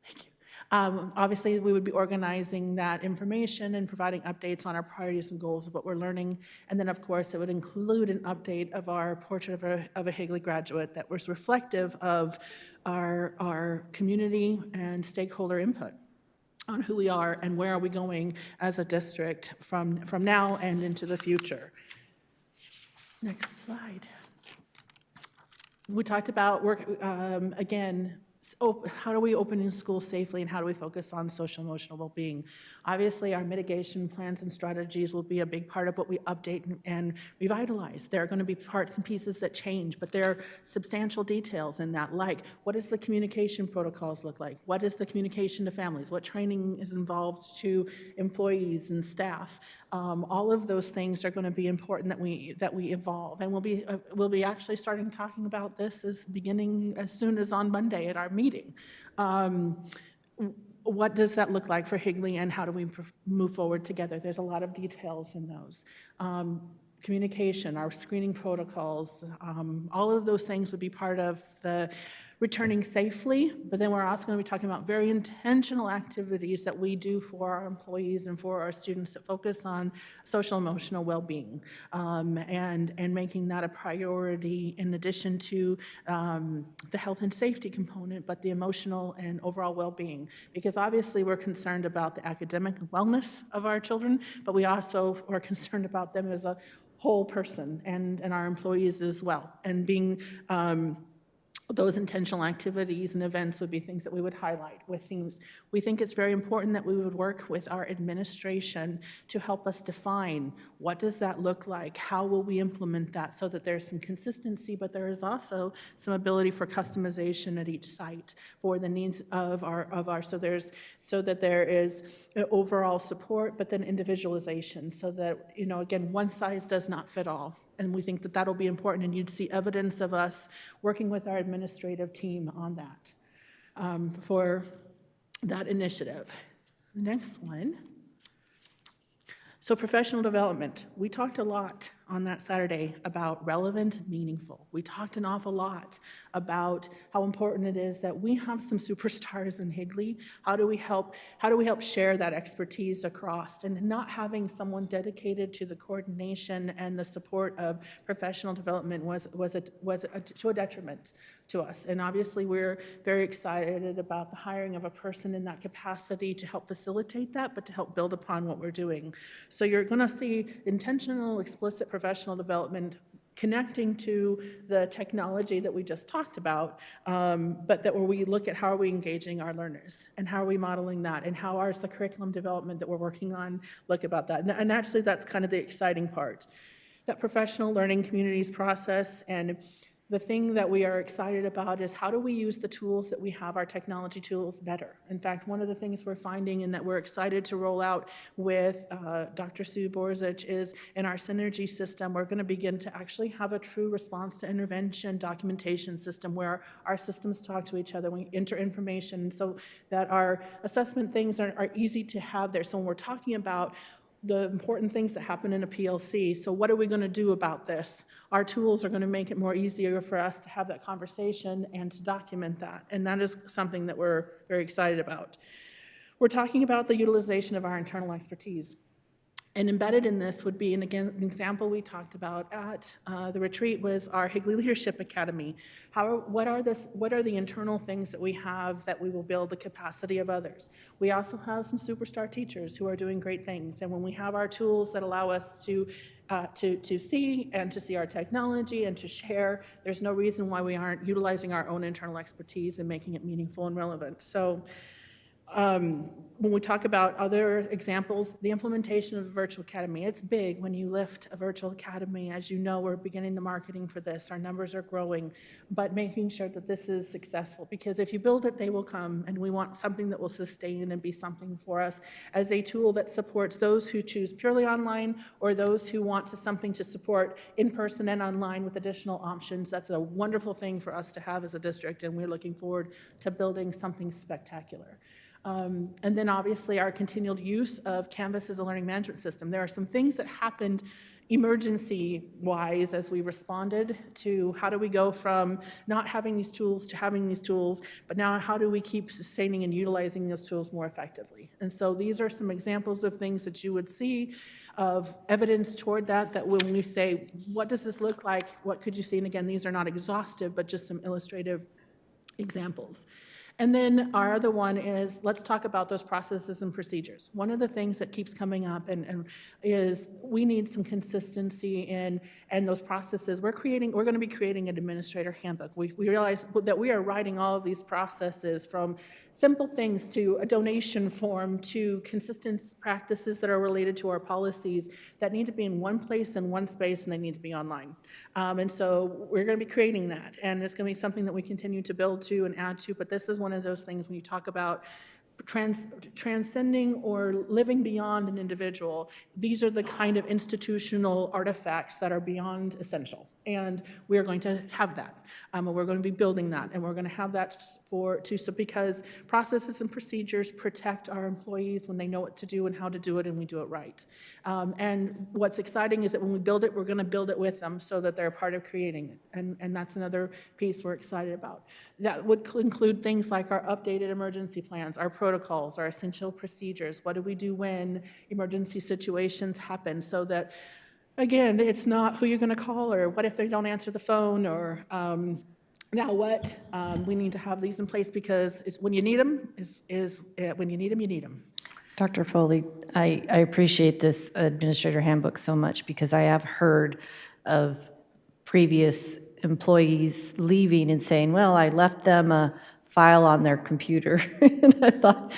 Thank you. Obviously, we would be organizing that information and providing updates on our priorities and goals of what we're learning. And then, of course, it would include an update of our portrait of a Higley graduate that was reflective of our community and stakeholder input on who we are and where are we going as a district from now and into the future. Next slide. We talked about work, again, how do we open in school safely, and how do we focus on social emotional well-being? Obviously, our mitigation plans and strategies will be a big part of what we update and revitalize. There are going to be parts and pieces that change, but there are substantial details in that, like what does the communication protocols look like? What is the communication to families? What training is involved to employees and staff? All of those things are going to be important that we evolve, and we'll be actually starting talking about this beginning as soon as on Monday at our meeting. What does that look like for Higley, and how do we move forward together? There's a lot of details in those. Communication, our screening protocols, all of those things would be part of the returning safely, but then we're also going to be talking about very intentional activities that we do for our employees and for our students that focus on social emotional well-being, and making that a priority in addition to the health and safety component, but the emotional and overall well-being. Because obviously we're concerned about the academic wellness of our children, but we also are concerned about them as a whole person, and our employees as well. And being those intentional activities and events would be things that we would highlight with things. We think it's very important that we would work with our administration to help us define what does that look like, how will we implement that, so that there's some consistency, but there is also some ability for customization at each site for the needs of our so that there is overall support, but then individualization, so that, you know, again, one size does not fit all. And we think that that'll be important, and you'd see evidence of us working with our administrative team on that, for that initiative. The next one. So professional development. We talked a lot on that Saturday about relevant, meaningful. We talked an awful lot about how important it is that we have some superstars in Higley. How do we help share that expertise across, and not having someone dedicated to the coordination and the support of professional development was to a detriment to us. And obviously we're very excited about the hiring of a person in that capacity to help facilitate that, but to help build upon what we're doing. So you're going to see intentional, explicit professional development connecting to the technology that we just talked about, but that where we look at how are we engaging our learners, and how are we modeling that, and how is the curriculum development that we're working on look about that. And actually that's kind of the exciting part, that professional learning communities process. And the thing that we are excited about is how do we use the tools that we have, our technology tools, better. In fact, one of the things we're finding and that we're excited to roll out with Dr. Sue Borzich is in our Synergy system, we're going to begin to actually have a true response to intervention documentation system where our systems talk to each other, we enter information so that our assessment things are easy to have there. So when we're talking about the important things that happen in a PLC. So what are we going to do about this? Our tools are going to make it more easier for us to have that conversation and to document that. And that is something that we're very excited about. We're talking about the utilization of our internal expertise. And embedded in this would be, and again, an example we talked about at the retreat was our Higley Leadership Academy. What are the internal things that we have that we will build the capacity of others? We also have some superstar teachers who are doing great things. And when we have our tools that allow us to see and to see our technology and to share, there's no reason why we aren't utilizing our own internal expertise and making it meaningful and relevant. So when we talk about other examples, the implementation of a virtual academy, it's big when you lift a virtual academy. As you know, we're beginning the marketing for this. Our numbers are growing, but making sure that this is successful, because if you build it, they will come, and we want something that will sustain and be something for us as a tool that supports those who choose purely online or those who want something to support in person and online with additional options. That's a wonderful thing for us to have as a district, and we're looking forward to building something spectacular. And then obviously our continued use of Canvas as a learning management system. There are some things that happened emergency-wise as we responded to how do we go from not having these tools to having these tools, but now how do we keep sustaining and utilizing those tools more effectively? And so these are some examples of things that you would see of evidence toward that when we say, what does this look like? What could you see? And again, these are not exhaustive, but just some illustrative examples. And then our other one is, let's talk about those processes and procedures. One of the things that keeps coming up and is we need some consistency in those processes. We're going to be creating an administrator handbook. We realize that we are writing all of these processes, from simple things to a donation form to consistent practices that are related to our policies, that need to be in one place in one space, and they need to be online. And so we're going to be creating that, and it's going to be something that we continue to build to and add to. But this is one of those things when you talk about transcending or living beyond an individual. These are the kind of institutional artifacts that are beyond essential, and we are going to have that. And we're going to be building that, and we're going to have that because processes and procedures protect our employees when they know what to do and how to do it, and we do it right. And what's exciting is that when we build it, we're going to build it with them so that they're a part of creating it, and that's another piece we're excited about. That would include things like our updated emergency plans, our protocols, our essential procedures. What do we do when emergency situations happen, so that, again, it's not who you're going to call, or what if they don't answer the phone, or now what? We need to have these in place, because it's when you need them, when you need them, you need them. Dr. Foley, I appreciate this administrator handbook so much, because I have heard of previous employees leaving and saying, well, I left them a file on their computer. And I thought,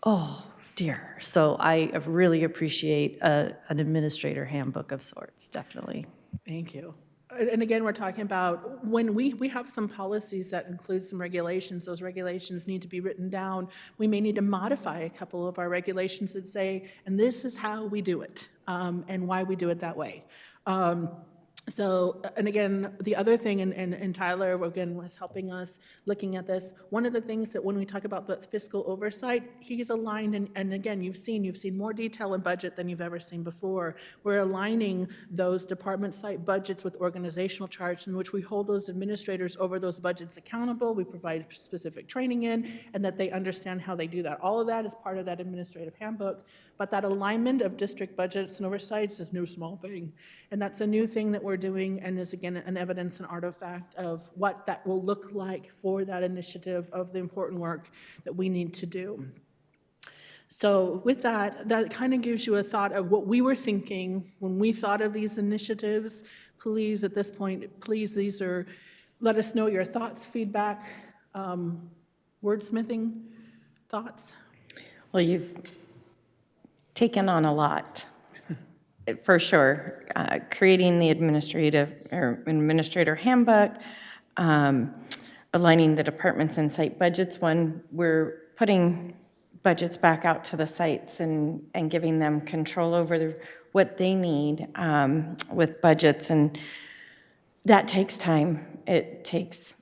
oh dear. So I really appreciate an administrator handbook of sorts, definitely. Thank you. And again, we're talking about when we have some policies that include some regulations. Those regulations need to be written down. We may need to modify a couple of our regulations that say, and this is how we do it, and why we do it that way. So, and again, the other thing, and Tyler, again, was helping us looking at this. One of the things that when we talk about the fiscal oversight, he's aligned, and again, you've seen more detail in budget than you've ever seen before. We're aligning those department site budgets with organizational charts, in which we hold those administrators over those budgets accountable. We provide specific training in, and that they understand how they do that. All of that is part of that administrative handbook. But that alignment of district budgets and oversights is no small thing. And that's a new thing that we're doing, and is, again, an evidence and artifact of what that will look like for that initiative of the important work that we need to do. So with that kind of gives you a thought of what we were thinking when we thought of these initiatives. Please, at this point, let us know your thoughts, feedback, wordsmithing thoughts. Well, you've taken on a lot, for sure. Creating the administrator handbook, aligning the departments and site budgets when we're putting budgets back out to the sites and giving them control over what they need with budgets, and that takes time. It takes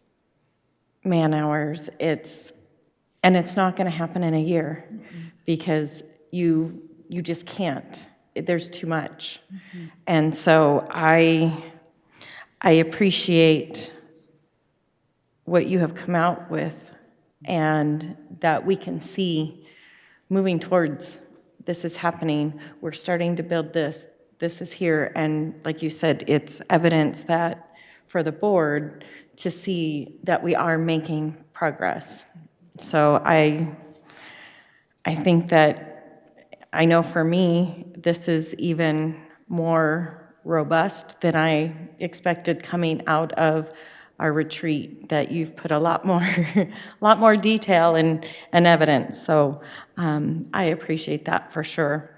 man-hours. It's not going to happen in a year, because you just can't. There's too much. And so I appreciate what you have come out with, and that we can see moving towards this is happening. We're starting to build this. This is here. And like you said, it's evidence that for the board to see that we are making progress. So I think that, I know for me, this is even more robust than I expected coming out of our retreat, that you've put a lot more detail and evidence. So I appreciate that for sure.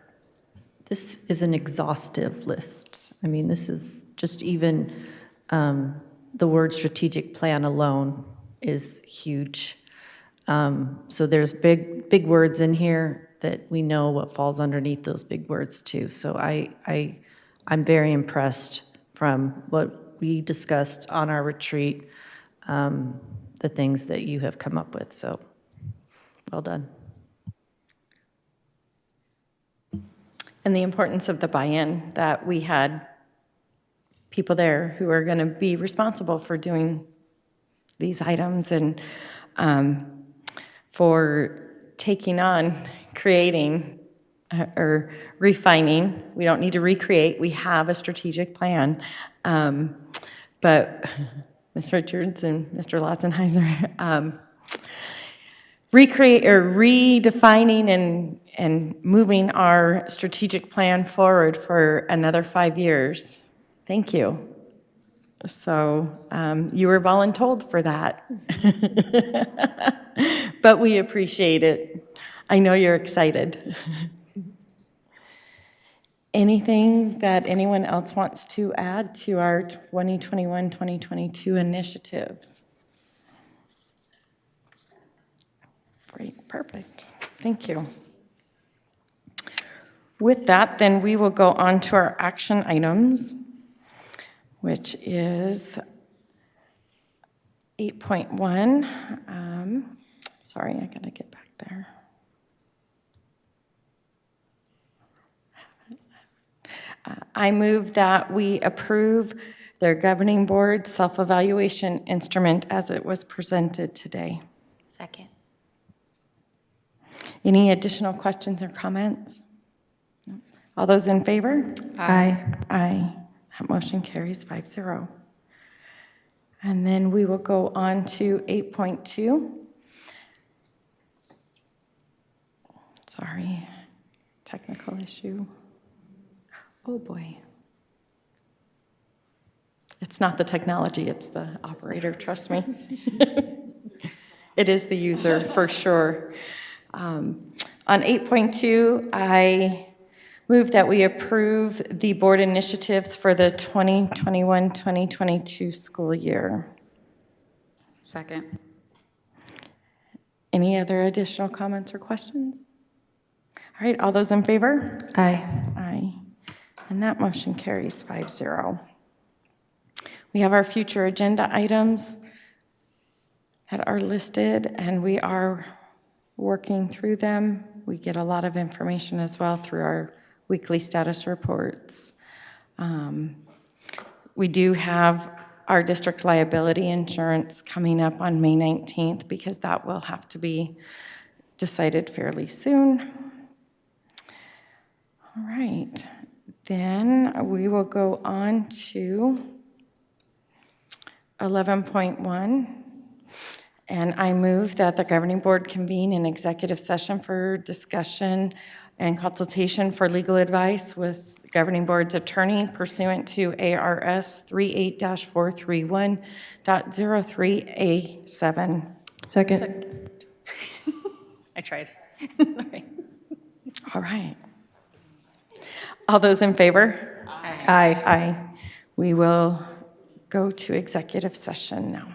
This is an exhaustive list. I mean, this is just even the word strategic plan alone is huge. So there's big words in here that we know what falls underneath those big words too. So I'm very impressed from what we discussed on our retreat, the things that you have come up with. So well done. And the importance of the buy-in, that we had people there who are going to be responsible for doing these items, and for taking on creating or refining. We don't need to recreate. We have a strategic plan. But Ms. Richards and Mr. Lotzenheiser, redefining and moving our strategic plan forward for another 5 years. Thank you. So you were voluntold for that. But we appreciate it. I know you're excited. Anything that anyone else wants to add to our 2021-2022 initiatives? Great, perfect. Thank you. With that, then we will go on to our action items, which is 8.1. Sorry, I gotta get back there. I move that we approve their governing board self-evaluation instrument as it was presented today. Second. Any additional questions or comments? No. All those in favor? Aye. Aye. That motion carries 5-0. And then we will go on to 8.2. Sorry, technical issue. Oh boy. It's not the technology, it's the operator, trust me. It is the user for sure. On 8.2, I move that we approve the board initiatives for the 2021-2022 school year. Second. Any other additional comments or questions? All right, all those in favor? Aye. Aye. And that motion carries 5-0. We have our future agenda items that are listed, and we are working through them. We get a lot of information as well through our weekly status reports. We do have our district liability insurance coming up on May 19th because that will have to be decided fairly soon. All right, then we will go on to 11.1. And I move that the governing board convene an executive session for discussion and consultation for legal advice with the governing board's attorney pursuant to ARS 38-431.03A7. Second. I tried. All right. All those in favor? Aye. Aye. We will go to executive session now.